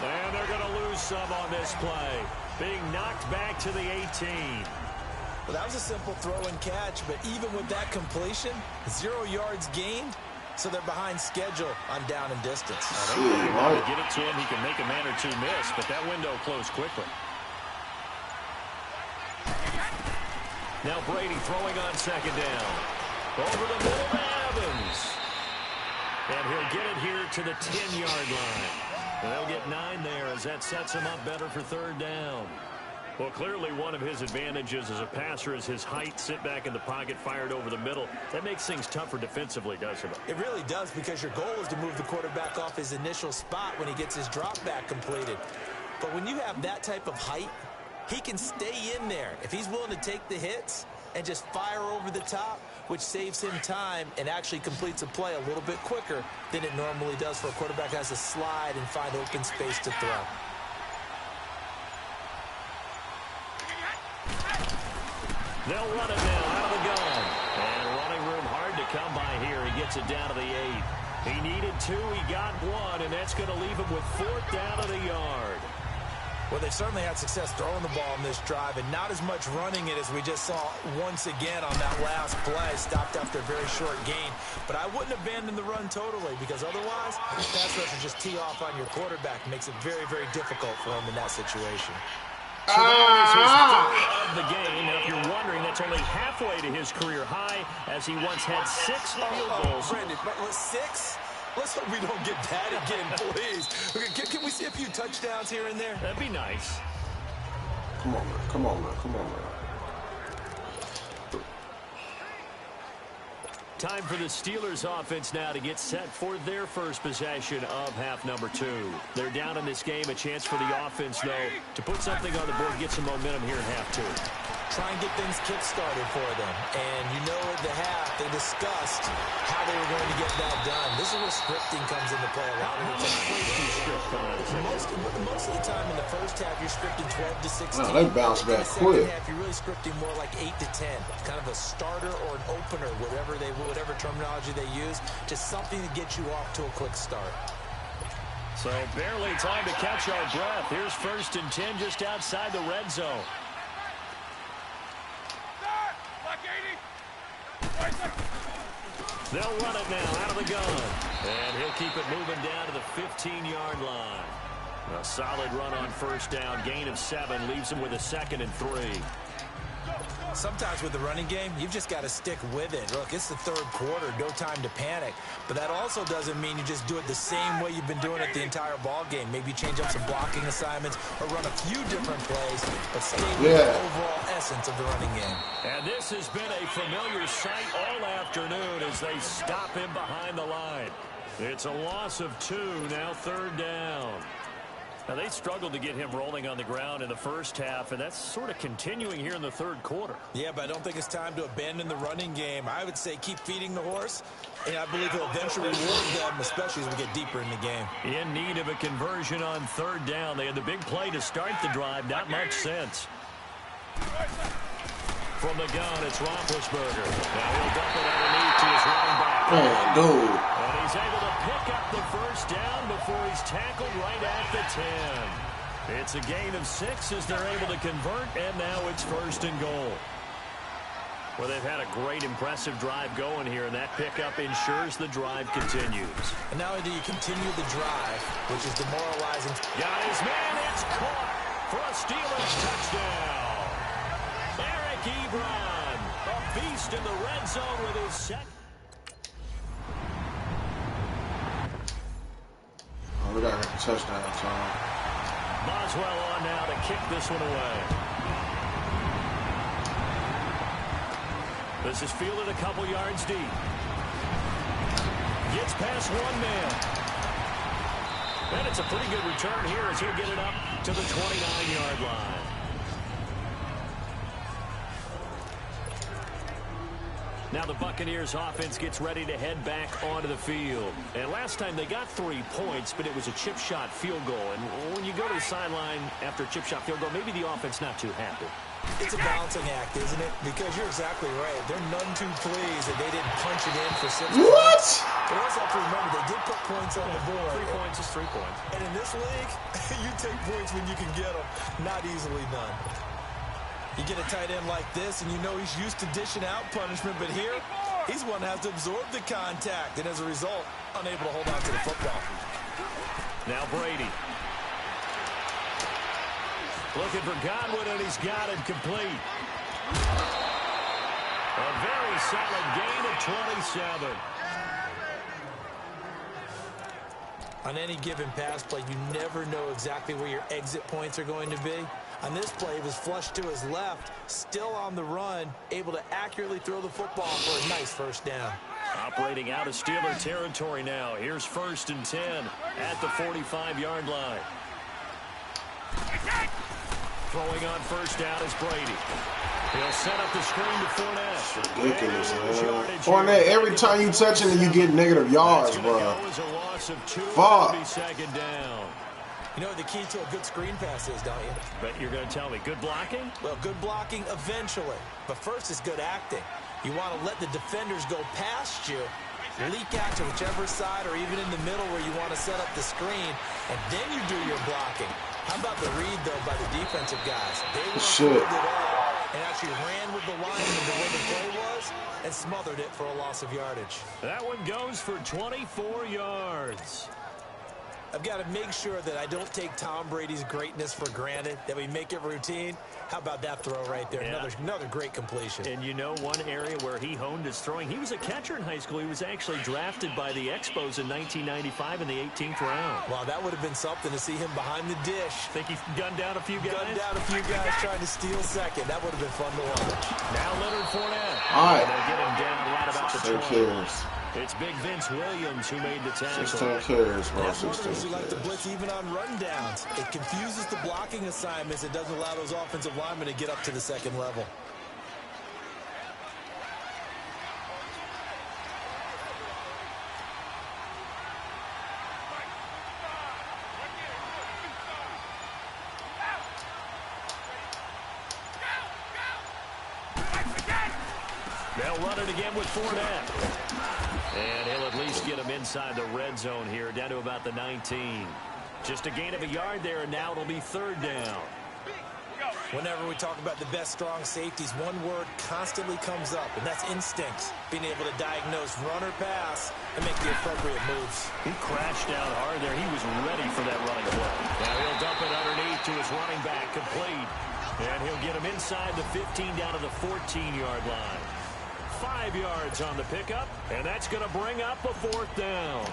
And they're going to lose some on this play. Being knocked back to the 18. Well, that was a simple throw and catch, but even with that completion, 0 yards gained, so they're behind schedule on down and distance. They want to get it to him. He can make a man or two miss, but that window closed quickly. Now Brady throwing on 2nd down. Over the middle to Evans. And he'll get it here to the 10-yard line. They'll get 9 there as that sets him up better for 3rd down. Well, clearly one of his advantages as a passer is his height. Sit back in the pocket, fired over the middle. That makes things tougher defensively, doesn't it? It really does, because your goal is to move the quarterback off his initial spot when he gets his drop back completed. But when you have that type of height, he can stay in there. If he's willing to take the hits and just fire over the top, which saves him time and actually completes a play a little bit quicker than it normally does for a quarterback who has to slide and find open space to throw. They'll run it now out of the gun. And running room hard to come by here. He gets it down to the 8. He needed 2. He got 1, and that's going to leave him with 4th down of the yard. Well, they've certainly had success throwing the ball in this drive, and not as much running it as we just saw once again on that last play. Stopped after a very short gain. But I wouldn't abandon the run totally, because otherwise, pass rush will just tee off on your quarterback. Makes it very, very difficult for him in that situation. So that is his 3rd of the game. Now, if you're wondering, that's only halfway to his career high, as he once had 6 field goals. Brandon, 6? Let's hope we don't get that again, please. Can we see a few touchdowns here and there? That'd be nice. Come on, man. Come on, man. Come on, man. Time for the Steelers offense now to get set for their first possession of half number 2. They're down in this game. A chance for the offense, though, to put something on the board, get some momentum here in half 2. Try and get things kick-started for them. And you know at the half, they discussed how they were going to get that done. This is where scripting comes into play a lot of the time. Most of the time in the first half, you're scripting 12 to 16. No, they bounce back quick. In the second half, you're really scripting more like 8 to 10. Kind of a starter or an opener, whatever terminology they use, just something to get you off to a quick start. So barely time to catch our breath. Here's 1st and 10 just outside the red zone. They'll run it now out of the gun. And he'll keep it moving down to the 15-yard line. A solid run on first down. Gain of 7 leaves him with a 2nd and 3. Sometimes with the running game, you've just got to stick with it. Look, it's the third quarter, no time to panic. But that also doesn't mean you just do it the same way you've been doing it the entire ball game. Maybe change up some blocking assignments or run a few different plays, but stay with the overall essence of the running game. And this has been a familiar sight all afternoon as they stop him behind the line. It's a loss of 2, now 3rd down. Now, they struggled to get him rolling on the ground in the first half, and that's sort of continuing here in the third quarter. Yeah, but I don't think it's time to abandon the running game. I would say keep feeding the horse, and I believe he'll eventually reward them, especially as we get deeper in the game. In need of a conversion on 3rd down. They had the big play to start the drive. Not much sense. From the gun, it's Roethlisberger. Now he'll dump it underneath to his running back. Man, dude. And he's able to pick up the first down before he's tackled right at the 10. It's a gain of 6 as they're able to convert, and now it's 1st and goal. Well, they've had a great, impressive drive going here, and that pickup ensures the drive continues. And not only do you continue the drive, which is demoralizing. Got his man, it's caught for a Steelers touchdown. Ebron, a beast in the red zone with his second. Oh, we got a touchdown, Tom. Boswell on now to kick this one away. This is fielded a couple yards deep. Gets past one man. And it's a pretty good return here as he'll get it up to the 29-yard line. Now the Buccaneers offense gets ready to head back onto the field. And last time they got 3 points, but it was a chip shot field goal. And when you go to the sideline after a chip shot field goal, maybe the offense not too happy. It's a balancing act, isn't it? Because you're exactly right. They're none too pleased that they didn't punch it in for 6 points. What? But also have to remember, they did put points on the board. 3 points is 3 points. And in this league, you take points when you can get them. Not easily done. You get a tight end like this, and you know he's used to dishing out punishment, but here, he's one that has to absorb the contact, and as a result, unable to hold on to the football. Now Brady. Looking for Godwin, and he's got it complete. A very solid gain of 27. On any given pass play, you never know exactly where your exit points are going to be. On this play, he was flushed to his left, still on the run, able to accurately throw the football for a nice first down. Operating out of Steeler territory now. Here's 1st and 10 at the 45-yard line. Throwing on first down is Brady. He'll set up the screen to Fournette. Ridiculous, man. Fournette, every time you touch him, you get negative yards, bro. Fuck. 2nd down. You know what the key to a good screen pass is, don't you? Bet you're going to tell me. Good blocking? Well, good blocking eventually. But first is good acting. You want to let the defenders go past you, leak out to whichever side or even in the middle where you want to set up the screen, and then you do your blocking. How about the read, though, by the defensive guys? They were it all and actually ran with the lineman to where the play was and smothered it for a loss of yardage. That one goes for 24 yards. I've got to make sure that I don't take Tom Brady's greatness for granted, that we make it routine. How about that throw right there? Yeah. Another great completion. And you know one area where he honed his throwing, he was a catcher in high school. He was actually drafted by the Expos in 1995 in the 18th round. Wow, that would have been something to see him behind the dish. Think he gunned down a few guys? Gunned down a few guys trying to steal second. That would have been fun to watch. Now Leonard Fournette. All right. They get him down right about the 20. Carries. It's Big Vince Williams who made the tackle. 16 carries, bro. That's one of those who like to blitz even on rundowns. It confuses the blocking assignments. It doesn't allow those offensive linemen to get up to the second level. They'll run it again with Fournette. And he'll at least get him inside the red zone here, down to about the 19. Just a gain of a yard there, and now it'll be 3rd down. Whenever we talk about the best strong safeties, one word constantly comes up, and that's instincts. Being able to diagnose run or pass and make the appropriate moves. He crashed down hard there. He was ready for that running play. Now he'll dump it underneath to his running back, complete. And he'll get him inside the 15 down to the 14-yard line. 5 yards on the pickup, and that's going to bring up a 4th down.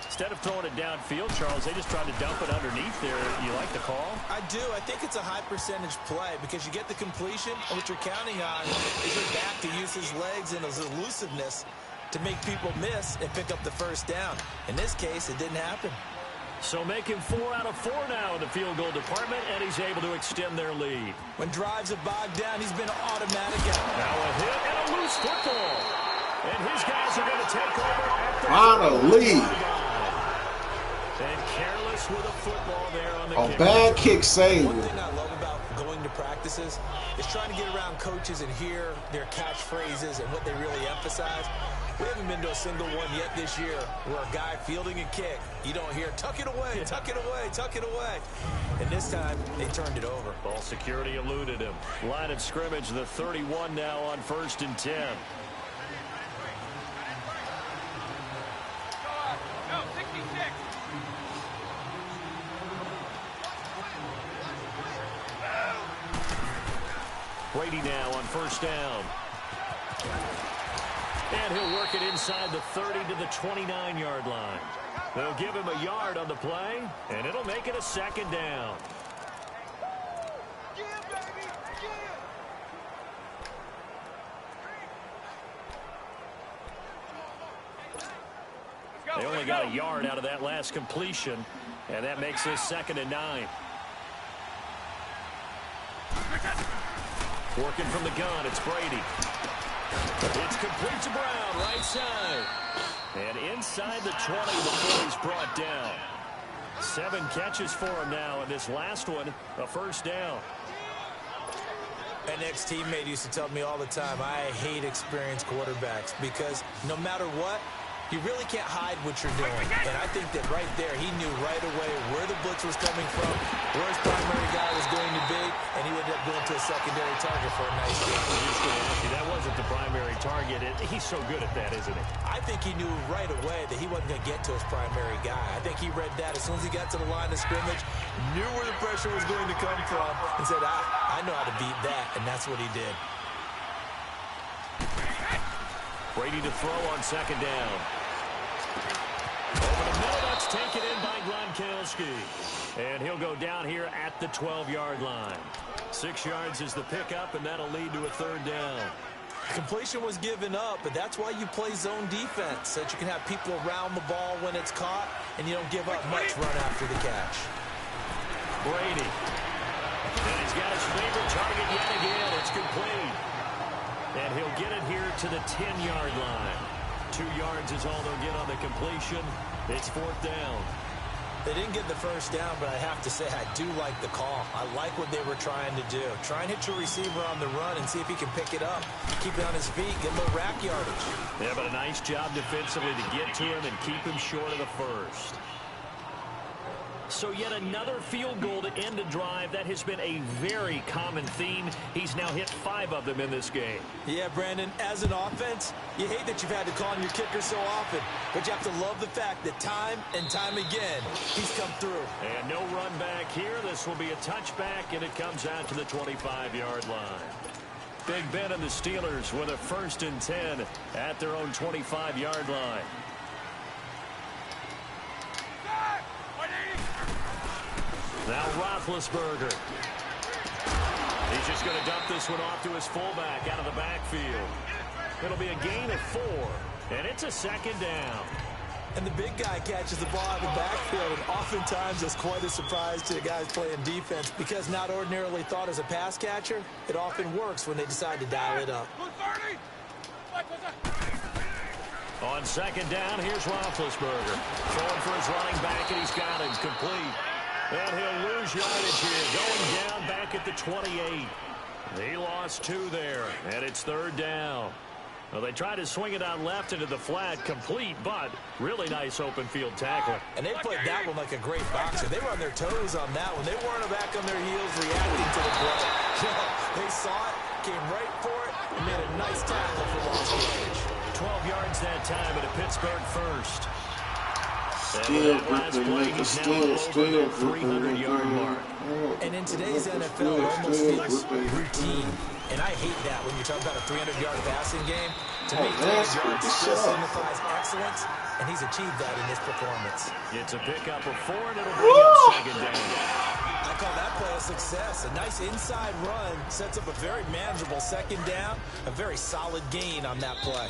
Instead of throwing it downfield, Charles, they just tried to dump it underneath there. You like the call? I do. I think it's a high percentage play because you get the completion, and what you're counting on is your back to use his legs and his elusiveness to make people miss and pick up the 1st down. In this case, it didn't happen. So make him 4 out of 4 now in the field goal department, and he's able to extend their lead. When drives have bogged down, he's been automatic out. Now a hit and a loose football. And his guys are going to take over at the Finally. And careless with a football there on the kick. A bad kick save. One thing I love about going to practices is trying to get around coaches and hear their catchphrases and what they really emphasize. We haven't been to a single one yet this year where a guy fielding a kick, you don't hear, tuck it away, tuck it away, tuck it away. And this time, they turned it over. Ball security eluded him. Line of scrimmage, the 31 now on 1st and 10. Brady now on 1st down. And he'll work it inside the 30 to the 29-yard line. They'll give him a yard on the play, and it'll make it a 2nd down. They only got a yard out of that last completion, and that makes this 2nd and 9. Working from the gun, it's Brady. It's complete to Brown, right side. And inside the 20 before he's brought down. 7 catches for him now, and this last one, a 1st down. An ex-teammate used to tell me all the time, I hate experienced quarterbacks because no matter what, you really can't hide what you're doing. And I think that right there, he knew right away where the blitz was coming from, where his primary guy was going to be, and he ended up going to a secondary target for a nice game. That wasn't the primary target. He's so good at that, isn't he? I think he knew right away that he wasn't going to get to his primary guy. I think he read that as soon as he got to the line of scrimmage, knew where the pressure was going to come from, and said, I know how to beat that, and that's what he did. Brady to throw on 2nd down. Over the middle, that's taken in by Gronkowski. And he'll go down here at the 12-yard line. 6 yards is the pickup, and that'll lead to a 3rd down. Completion was given up, but that's why you play zone defense, so that you can have people around the ball when it's caught, and you don't give up much run after the catch. Brady. And he's got his favorite target yet again. It's complete. And he'll get it here to the 10-yard line. 2 yards is all they'll get on the completion. It's 4th down. They didn't get the 1st down, but I have to say I do like the call. I like what they were trying to do. Try and hit your receiver on the run and see if he can pick it up. Keep it on his feet, get a little rack yardage. Yeah, but a nice job defensively to get to him and keep him short of the 1st. So yet another field goal to end a drive. That has been a very common theme. He's now hit 5 of them in this game. Yeah, Brandon, as an offense, you hate that you've had to call on your kicker so often, but you have to love the fact that time and time again, he's come through. And no run back here. This will be a touchback, and it comes out to the 25-yard line. Big Ben and the Steelers with a 1st and 10 at their own 25-yard line. Now Roethlisberger. He's just going to dump this one off to his fullback out of the backfield. It'll be a gain of 4, and it's a 2nd down. And the big guy catches the ball out of the backfield, and oftentimes it's quite a surprise to the guys playing defense because not ordinarily thought as a pass catcher, it often works when they decide to dial it up. On 2nd down, here's Roethlisberger. Throwing for his running back, and he's got him complete. And he'll lose yardage here, going down back at the 28. He lost 2 there, and it's 3rd down. Well, they tried to swing it out left into the flat, complete, but really nice open field tackling. And they played that one like a great boxer. They were on their toes on that one. They weren't back on their heels reacting to the play. They saw it, came right for it, and made a nice tackle for lost yardage. 12 yards that time at a Pittsburgh first. Still gripping, make a still 300-yard mark. And in today's NFL, it almost feels routine. And I hate that when you talk about a 300-yard passing game. To me, 300 yards still signifies excellence, and he's achieved that in this performance. It's a pickup of 4, and it'll bring up second down. I call that play a success. A nice inside run sets up a very manageable second down, a very solid gain on that play.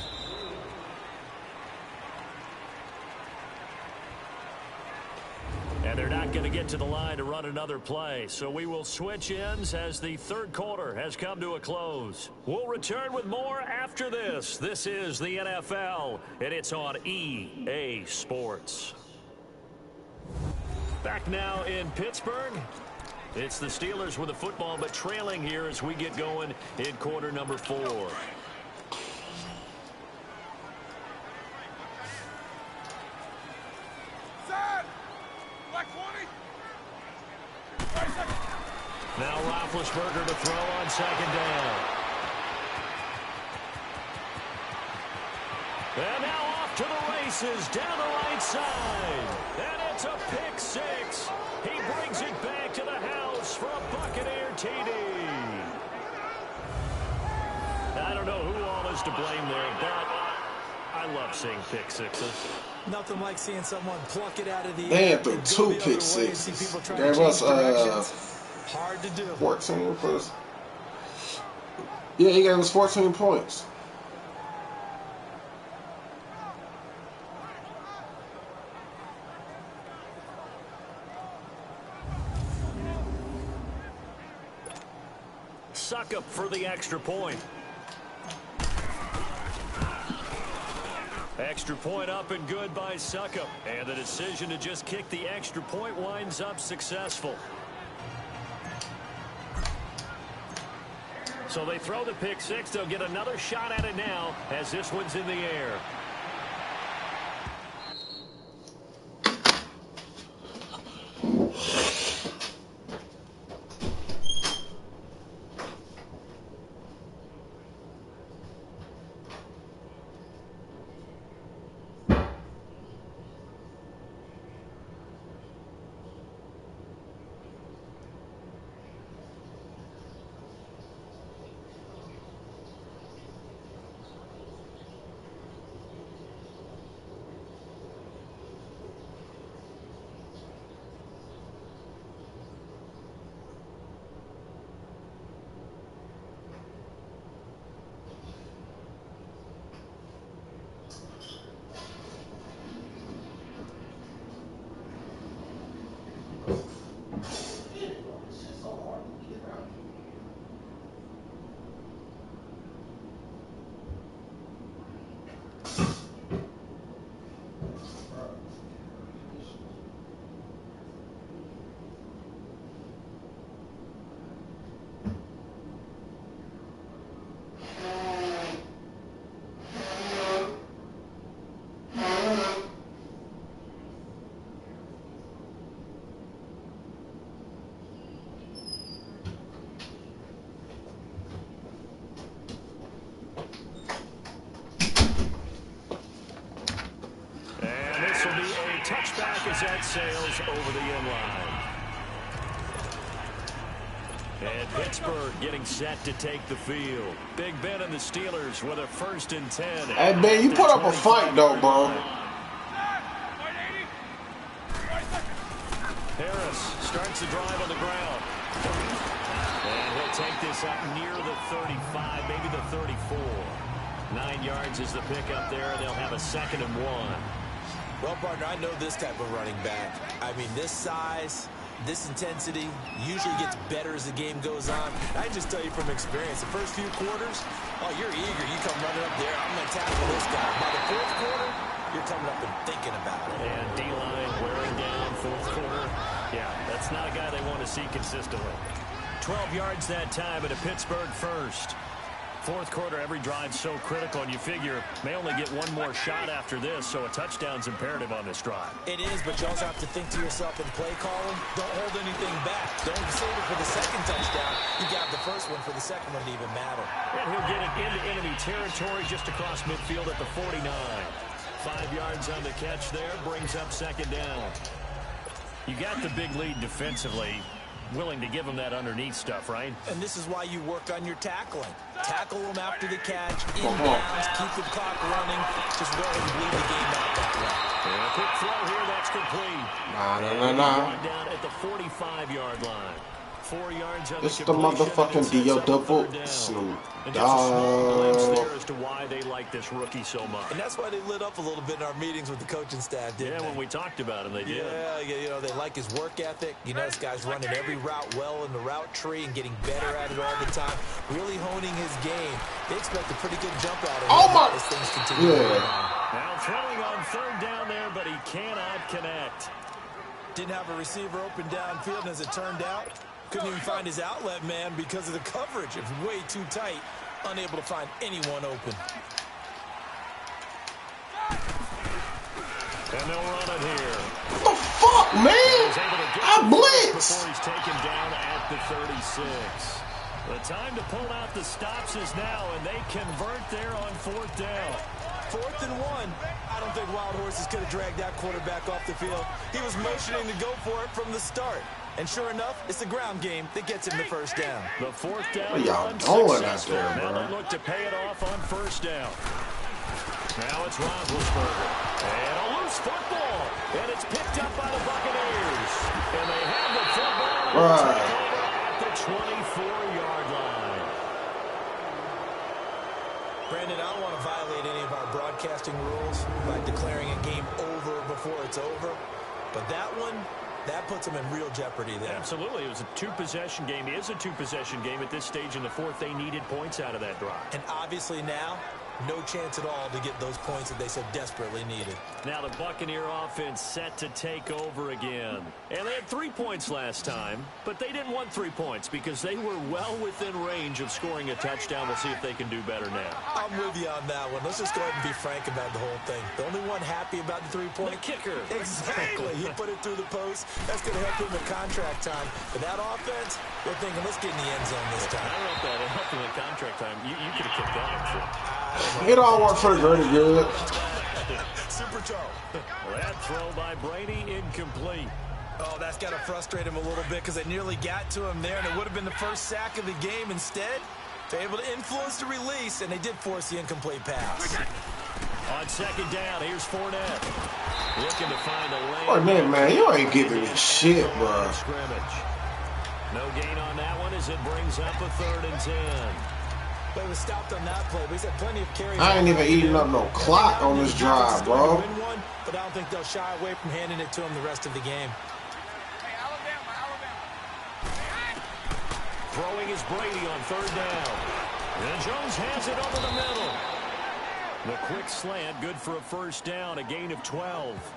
And they're not going to get to the line to run another play. So we will switch ends as the third quarter has come to a close. We'll return with more after this. This is the NFL, and it's on EA Sports. Back now in Pittsburgh. It's the Steelers with the football, but trailing here as we get going in quarter number 4. Now Roethlisberger to throw on second down. And now off to the races down the right side. And it's a pick 6. He brings it back to the house for a Buccaneer TD. I don't know who all is to blame there, but I love seeing pick 6s. Nothing like seeing someone pluck it out of the They air. had through 2 pick 6s. Gave us hard to do. 14 plus. Yeah, he gave us 14 points. Suckup for the extra point. Extra point up and good by Suckup. And the decision to just kick the extra point winds up successful. So they throw the pick 6. They'll get another shot at it now as this one's in the air. Touchback as that sails over the end line. And Pittsburgh getting set to take the field. Big Ben and the Steelers with a 1st and 10. Hey, Ben, you put up a fight, though, bro. Harris starts the drive on the ground. And he'll take this up near the 35, maybe the 34. 9 yards is the pickup there, and they'll have a 2nd and 1. Well, partner, I know this type of running back. I mean, this size, this intensity usually gets better as the game goes on. I just tell you from experience, the first few quarters, oh, you're eager. You come running up there, I'm going to tackle this guy. By the 4th quarter, you're coming up and thinking about it. And D-line wearing down 4th quarter. Yeah, that's not a guy they want to see consistently. 12 yards that time at a Pittsburgh 1st. fourth quarter, every drive's so critical, and you figure may only get one more shot after this, so a touchdown's imperative on this drive. It is, but you also have to think to yourself in play calling, don't hold anything back. Don't save it for the second touchdown. You got the first one for the second one to even matter. And he'll get it into enemy territory just across midfield at the 49. 5 yards on the catch there, brings up second down. You got the big lead defensively. Willing to give them that underneath stuff, right? And this is why you work on your tackling. Tackle them after the catch, inbounds, keep the clock running. Just go ahead and bleed the game out that way. And a quick throw here, that's complete. Nah. Down at the 45-yard line. 4 yards on This is the motherfucking D.O. double Snoop and just a small glimpse Dogg. there as to why they like this rookie so much. And that's why they lit up a little bit in our meetings with the coaching staff, didn't they? When we talked about him, they did. Yeah, you know, they like his work ethic. You know, this guy's running every route well in the route tree and getting better at it all the time. Really honing his game. They expect a pretty good jump out of him. Oh, my. As things continue to go on. Now throwing on third down there, but he cannot connect. Didn't have a receiver open downfield, and as it turned out, couldn't even find his outlet man because of the coverage. It was way too tight, unable to find anyone open. And they'll run it here. What the fuck, man? I blitzed. Before he's taken down at the 36. The time to pull out the stops is now, and they convert there on fourth down. 4th and 1. I don't think Wild Horses could have dragged that quarterback off the field. He was motioning to go for it from the start. And sure enough, it's the ground game that gets him the first down. The fourth down. What y'all doing out there, Now bro? they look to pay it off on first down. Now it's Roethlisberger. And a loose football. And it's picked up by the Buccaneers. And they have the football at the 24-yard line. Brandon, I don't want to violate any of our broadcasting rules by declaring a game over before it's over. But that one, that puts them in real jeopardy there. Absolutely. It was a two-possession game. It is a two-possession game at this stage in the fourth. They needed points out of that drive. And obviously now, no chance at all to get those points that they so desperately needed. Now the Buccaneer offense set to take over again. And they had 3 points last time, but they didn't want 3 points because they were well within range of scoring a touchdown. We'll see if they can do better now. I'm with you on that one. Let's just go ahead and be frank about the whole thing. The only one happy about the 3-point? The kicker. Exactly. He put it through the post. That's going to help him in contract time. But that offense, they're thinking, let's get in the end zone this time. I don't know if that helped him in contract time. You could have kicked that one, too. It all worked for the greater good. Super toe. That throw by Brady incomplete. Oh, that's got to frustrate him a little bit because they nearly got to him there, and it would have been the first sack of the game. Instead, they're able to influence the release, and they did force the incomplete pass. On second down, here's Fournette. Looking to find a lane. Fournette, man, you ain't giving me shit, bro. Scrimmage. No gain on that one as it brings up a 3rd and 10. But he was stopped on that play. But he's had plenty of carries. I ain't even eating up no clock on this drive, bro. But I don't think they'll shy away from handing it to him the rest of the game. Throwing is Brady on 3rd down. And Jones has it over the middle. The quick slant, good for a first down, a gain of 12.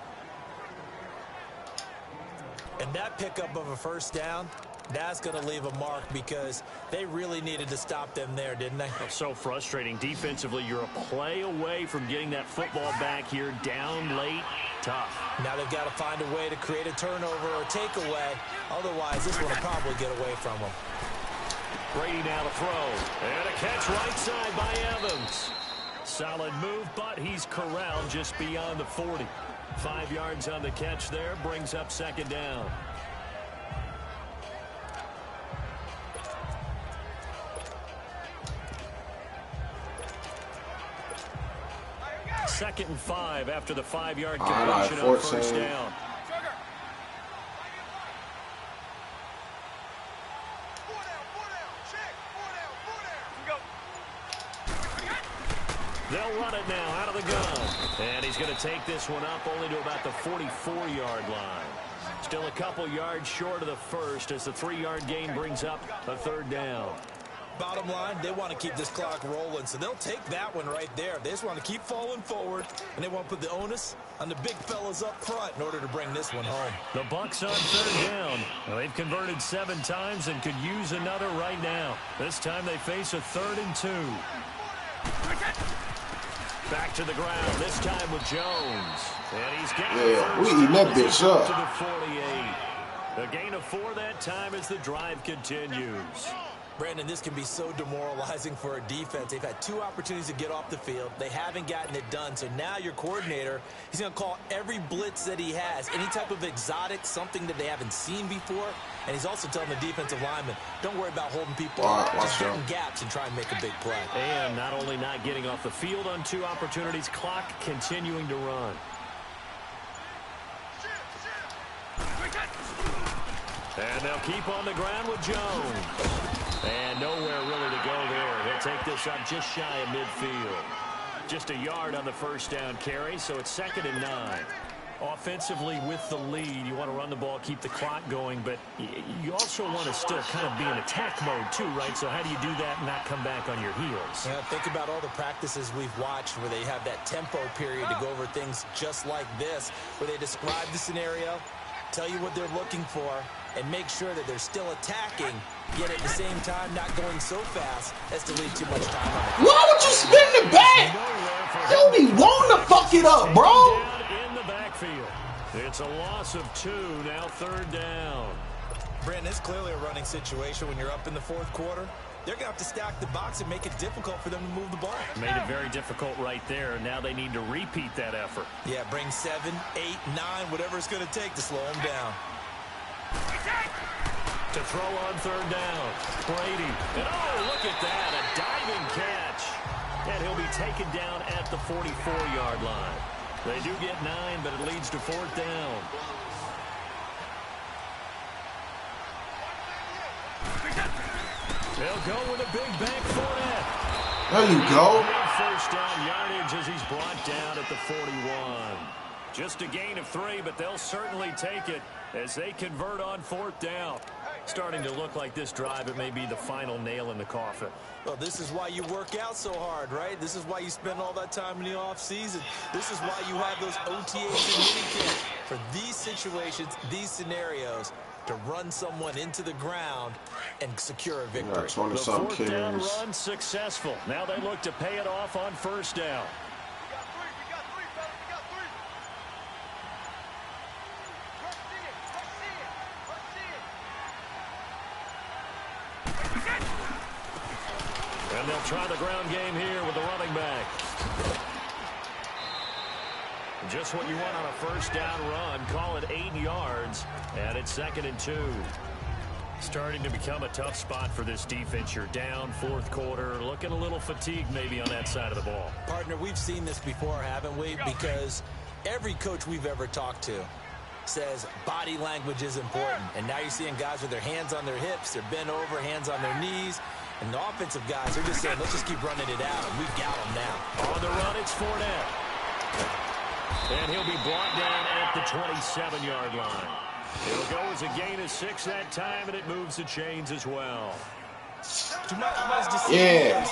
And that pickup of a first down, that's going to leave a mark because they really needed to stop them there, didn't they? That's so frustrating. Defensively, you're a play away from getting that football back here down late. Tough. Now they've got to find a way to create a turnover or takeaway. Otherwise, this one will probably get away from them. Brady now to throw. And a catch right side by Evans. Solid move, but he's corralled just beyond the 40. 5 yards on the catch there, brings up second down. Second and 5 after the 5-yard conversion on first down. They'll run it now out of the gun. And he's going to take this one up only to about the 44-yard line. Still a couple yards short of the first as the 3-yard gain brings up a 3rd down. Bottom line, they want to keep this clock rolling, so they'll take that one right there. They just want to keep falling forward, and they want to put the onus on the big fellas up front in order to bring this one home. The Bucs on third down. Well, they've converted 7 times and could use another right now. This time they face a 3rd and 2. Back to the ground, this time with Jones. And he's getting we eating that bitch up. To the 48. The gain of 4 that time as the drive continues. Brandon, this can be so demoralizing for a defense. They've had 2 opportunities to get off the field. They haven't gotten it done. So now your coordinator, he's going to call every blitz that he has, any type of exotic, something that they haven't seen before. And he's also telling the defensive lineman, don't worry about holding people up. Just get in gaps and try and make a big play. And not only not getting off the field on 2 opportunities, clock continuing to run. And they'll keep on the ground with Jones. And nowhere really to go there. He'll take this up just shy of midfield. Just a yard on the first down carry, so it's 2nd and 9. Offensively with the lead, you want to run the ball, keep the clock going, but you also want to still kind of be in attack mode too, right? So how do you do that and not come back on your heels? Yeah, think about all the practices we've watched where they have that tempo period to go over things just like this, where they describe the scenario, tell you what they're looking for, and make sure that they're still attacking, yet at the same time not going so fast as to leave too much time on it. Why would you spin the back? You be wanting to fuck it up, bro. In the backfield. It's a loss of 2, now 3rd down. Brandon, it's clearly a running situation when you're up in the 4th quarter. They're going to have to stack the box and make it difficult for them to move the ball. Made it very difficult right there. Now they need to repeat that effort. Yeah, bring 7, 8, 9, whatever it's going to take to slow them down. To throw on 3rd down. Brady. And oh, look at that. A diving catch. And he'll be taken down at the 44-yard line. They do get 9, but it leads to 4th down. They'll go with a big bank Fournette. There you go. First down yardage as he's brought down at the 41. Just a gain of 3, but they'll certainly take it as they convert on 4th down. Starting to look like this drive, it may be the final nail in the coffin. Well, this is why you work out so hard, right? This is why you spend all that time in the offseason. This is why you have those OTAs and minicamp. For these situations, these scenarios, to run someone into the ground and secure a victory. The 4th down run successful. Now they look to pay it off on 1st down. And they'll try the ground game here with the running back. Just what you want on a 1st down run. Call it 8 yards. And it's 2nd and 2. Starting to become a tough spot for this defense. You're down 4th quarter. Looking a little fatigued maybe on that side of the ball. Partner, we've seen this before, haven't we? Because every coach we've ever talked to says body language is important. And now you're seeing guys with their hands on their hips. They're bent over, hands on their knees. And the offensive guys are just saying, let's just keep running it out. And we've got them now. On the run, it's Fournette. And he'll be brought down at the 27-yard line. It'll go as a gain of 6 that time, and it moves the chains as well. Yeah.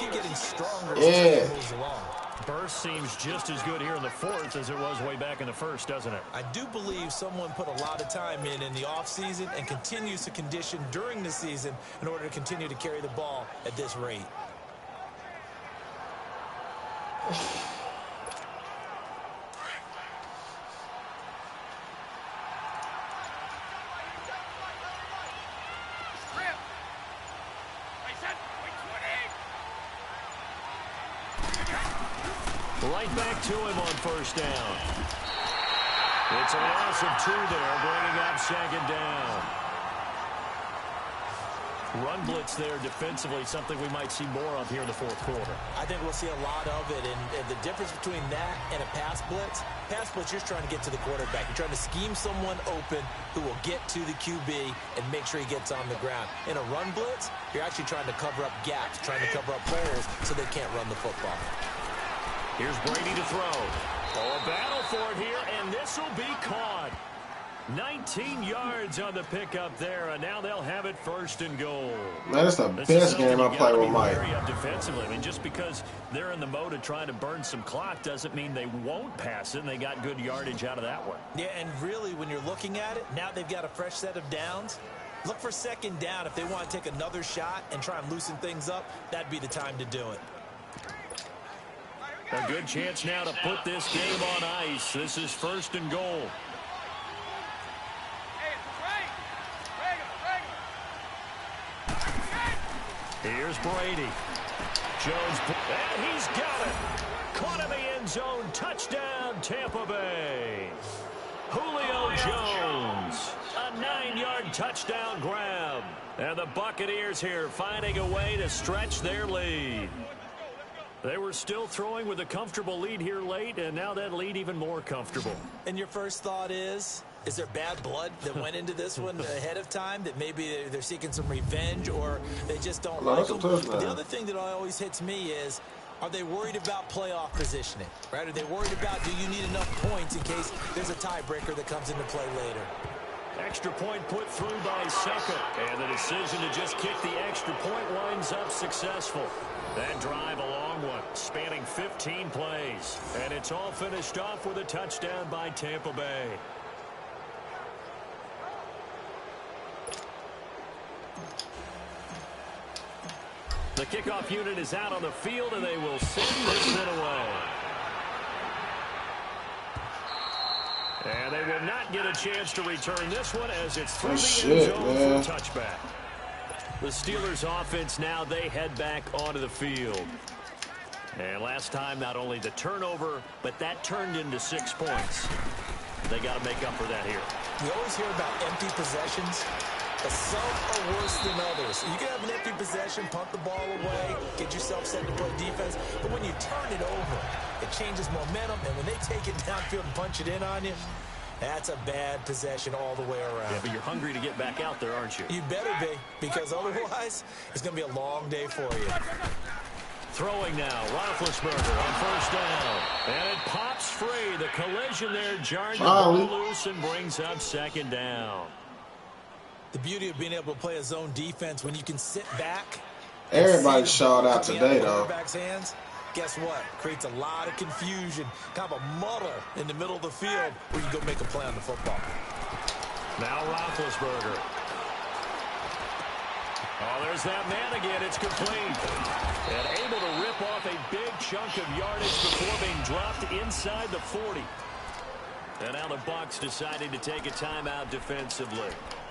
Burst seems just as good here in the 4th as it was way back in the 1st, doesn't it? I do believe someone put a lot of time in the offseason and continues to condition during the season in order to continue to carry the ball at this rate. Right back to him on 1st down. It's a loss of 2 there, bringing up 2nd down. Run blitz there defensively, something we might see more of here in the 4th quarter. I think we'll see a lot of it, and the difference between that and a pass blitz, you're just trying to get to the quarterback. You're trying to scheme someone open who will get to the QB and make sure he gets on the ground. In a run blitz, you're actually trying to cover up gaps, trying to cover up holes so they can't run the football. Here's Brady to throw. Oh, a battle for it here, and this will be caught. 19 yards on the pickup there, and now they'll have it 1st and goal. Man, that's the best game I play with Mike. Defensively, I mean, just because they're in the mode of trying to burn some clock doesn't mean they won't pass it, and they got good yardage out of that one. Yeah, and really, when you're looking at it, now they've got a fresh set of downs. Look for 2nd down. If they want to take another shot and try and loosen things up, that'd be the time to do it. A good chance now to put this game on ice. This is 1st and goal. Here's Brady. Jones, and he's got it. Caught in the end zone. Touchdown, Tampa Bay. Julio Jones. A 9-yard touchdown grab. And the Buccaneers here finding a way to stretch their lead. They were still throwing with a comfortable lead here late, and now that lead even more comfortable. And your first thought is there bad blood that went into this one ahead of time, that maybe they're seeking some revenge or they just don't like them? The other thing that always hits me is, are they worried about playoff positioning, right? Are they worried about, do you need enough points in case there's a tiebreaker that comes into play later? Extra point put through by Sucker, and the decision to just kick the extra point winds up successful. That drive a long one, spanning 15 plays, and it's all finished off with a touchdown by Tampa Bay. The kickoff unit is out on the field, and they will send this one away. And they will not get a chance to return this one as it's through the end zone for a touchback. The Steelers offense now, they head back onto the field. And last time, not only the turnover, but that turned into 6 points. They got to make up for that here. You always hear about empty possessions, but some are worse than others. You can have an empty possession, punt the ball away, get yourself set to play defense, but when you turn it over, it changes momentum, and when they take it downfield and punch it in on you, that's a bad possession all the way around. Yeah, but you're hungry to get back out there, aren't you? You better be, because otherwise, it's going to be a long day for you. Throwing now, Roethlisberger on 1st down. And it pops free. The collision there jarred the ball loose and brings up 2nd down. The beauty of being able to play a zone defense when you can sit back. Everybody shot out today, though. Hands. Guess what? Creates a lot of confusion, kind of a muddle in the middle of the field where you go make a play on the football. Now Roethlisberger. Oh, there's that man again. It's complete. And able to rip off a big chunk of yardage before being dropped inside the 40. And now the Bucs deciding to take a timeout defensively.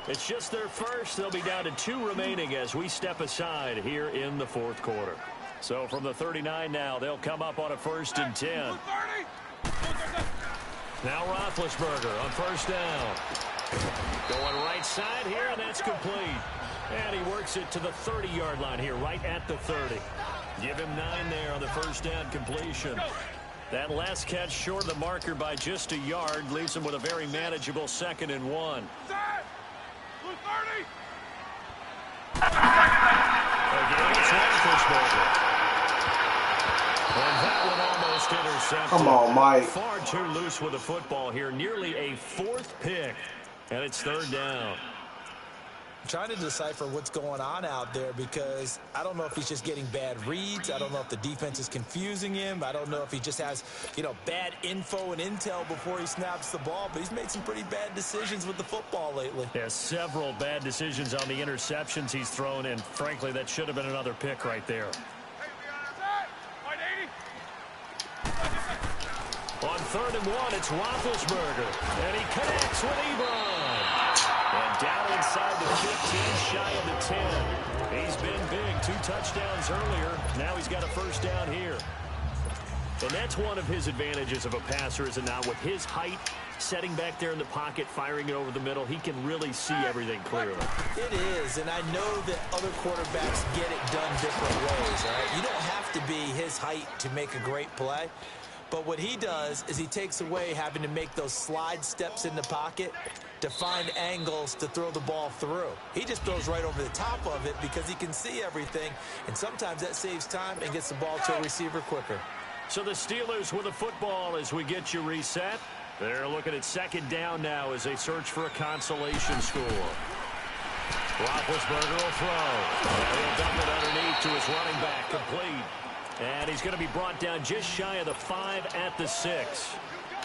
It's just their first. They'll be down to 2 remaining as we step aside here in the 4th quarter. So from the 39 now, they'll come up on a 1st and 10. Now Roethlisberger on 1st down. Going right side here, and that's complete. And he works it to the 30-yard line here, right at the 30. Give him 9 there on the 1st down completion. That last catch short of the marker by just a yard leaves him with a very manageable 2nd and 1. Again, it's Roethlisberger. And that one almost intercepted. Come on, Mike. Far too loose with the football here. Nearly a 4th pick. And it's 3rd down. I'm trying to decipher what's going on out there because I don't know if he's just getting bad reads. I don't know if the defense is confusing him. I don't know if he just has, bad info and intel before he snaps the ball. But he's made some pretty bad decisions with the football lately. Yeah, several bad decisions on the interceptions he's thrown, and frankly, that should have been another pick right there. On 3rd and 1, it's Roethlisberger. And he connects with Ebron. And down inside the 15, shy of the 10. He's been big. 2 touchdowns earlier. Now he's got a 1st down here. And that's one of his advantages of a passer, is it not? With his height, setting back there in the pocket, firing it over the middle, he can really see everything clearly. It is, and I know that other quarterbacks get it done different ways, all right? You don't have to be his height to make a great play. But what he does is he takes away having to make those slide steps in the pocket to find angles to throw the ball through. He just throws right over the top of it because he can see everything, and sometimes that saves time and gets the ball to a receiver quicker. So the Steelers with the football as we get you reset. They're looking at second down now as they search for a consolation score. Roethlisberger will throw. He'll dump it underneath to his running back, complete. And he's going to be brought down just shy of the 5 at the 6.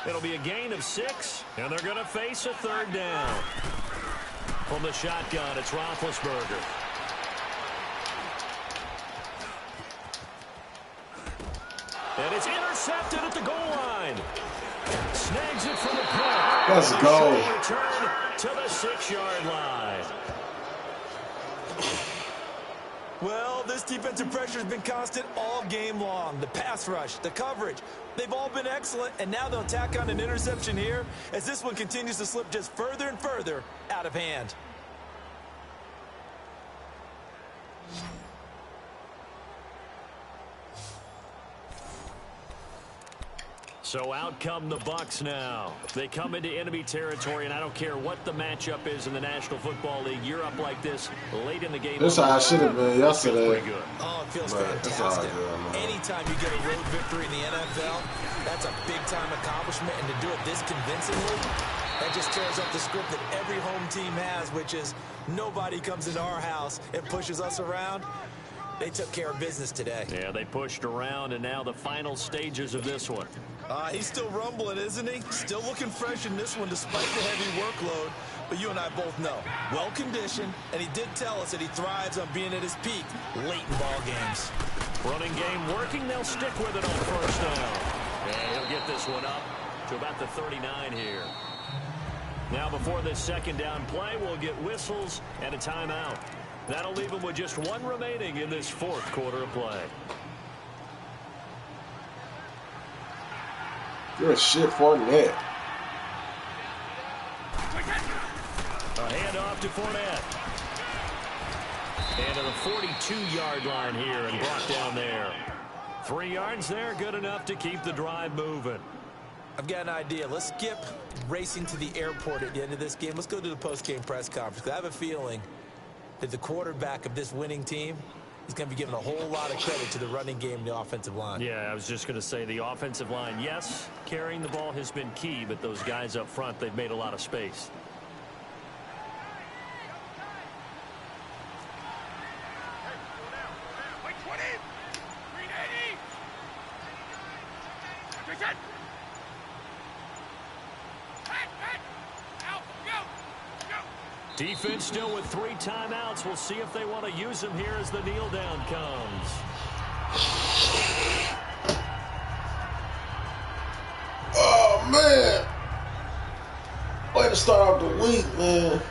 It'll be a gain of 6, and they're going to face a third down. From the shotgun, it's Roethlisberger. And it's intercepted at the goal line. Snags it from the punt. Let's go. Return to the 6-yard line. Well, this defensive pressure has been constant all game long. The pass rush, the coverage, they've all been excellent, and now they'll tack on an interception here as this one continues to slip just further and further out of hand. So out come the Bucs now. They come into enemy territory, and I don't care what the matchup is in the National Football League. You're up like this late in the game. This is how I should have been yesterday. Oh, it feels fantastic. Anytime you get a road victory in the NFL, that's a big-time accomplishment, and to do it this convincingly, that just tears up the script that every home team has, which is nobody comes into our house and pushes us around. They took care of business today. Yeah, they pushed around, and now the final stages of this one. He's still rumbling, isn't he? Still looking fresh in this one despite the heavy workload. But you and I both know, well-conditioned, and he did tell us that he thrives on being at his peak late in ball games. Running game working. They'll stick with it on first down. And he'll get this one up to about the 39 here. Now before this second down play, we'll get whistles and a timeout. That'll leave him with just one remaining in this fourth quarter of play. You're a shit Fournette. A handoff to Fournette. And to the 42-yard line here and brought down there. 3 yards there, good enough to keep the drive moving. I've got an idea. Let's skip racing to the airport at the end of this game. Let's go to the post-game press conference. I have a feeling that the quarterback of this winning team is going to be given a whole lot of credit to the running game and the offensive line. Yeah, I was just going to say the offensive line, yes, carrying the ball has been key, but those guys up front, they've made a lot of space. Defense still with 3 timeouts. We'll see if they want to use them here as the kneel down comes. Oh, man. Way to start off the week, man.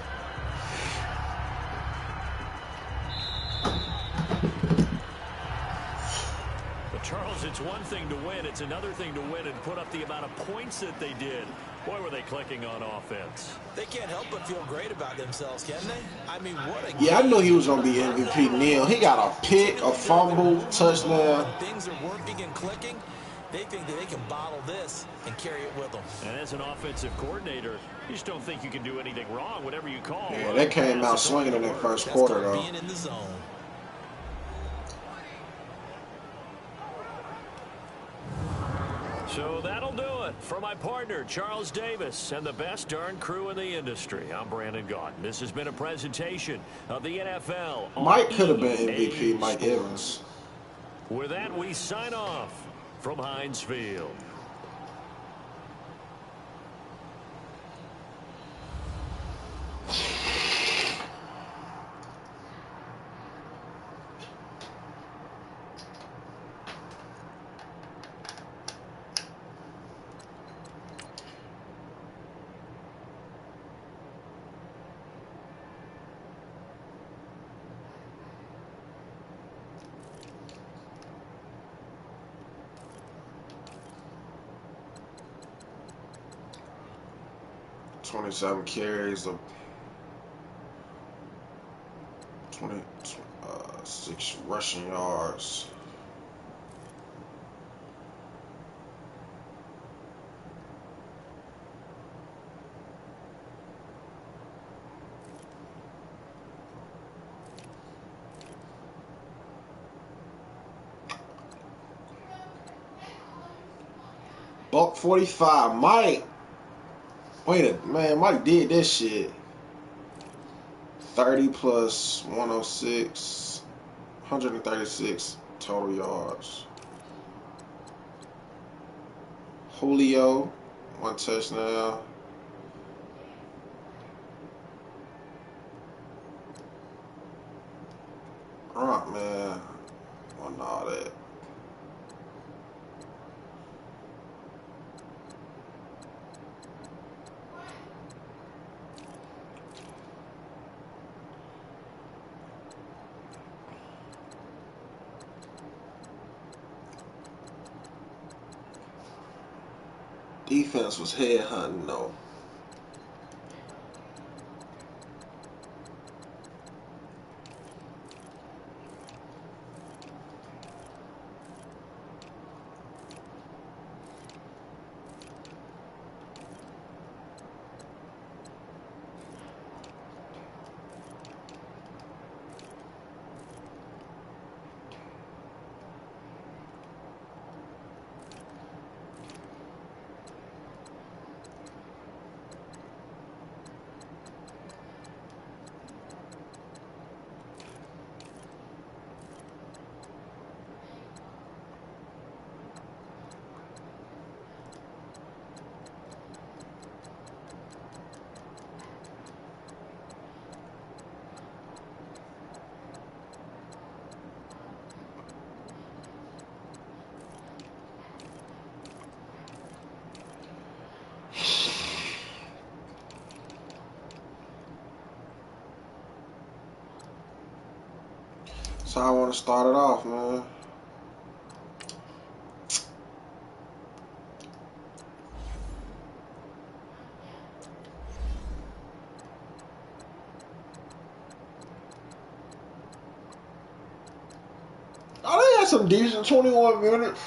But Charles, it's one thing to win. It's another thing to win and put up the amount of points that they did. Boy, were they clicking on offense. They can't help but feel great about themselves, can they? I mean, what a Yeah, I knew he was going to be MVP. Neil, he got a pick, a fumble, touchdown. When things are working and clicking, they think that they can bottle this and carry it with them. And as an offensive coordinator, you just don't think you can do anything wrong, whatever you call. Yeah, they came out swinging in that first quarter, though. Being in the zone. So that'll do it for my partner, Charles Davis, and the best darn crew in the industry. I'm Brandon Gaudin. This has been a presentation of the NFL. Mike could have been MVP, Mike Evans. With that, we sign off from Heinz Field. Seven carries of 26 rushing yards. Buck 45, Mike. Wait a man, Mike did that shit. 30 plus 106, 136 total yards. Julio, 1 touchdown. Rock, man, on all that. Defense was headhunting though. So I want to start it off, man. Oh, they had some decent 21 minutes.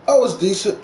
That was decent.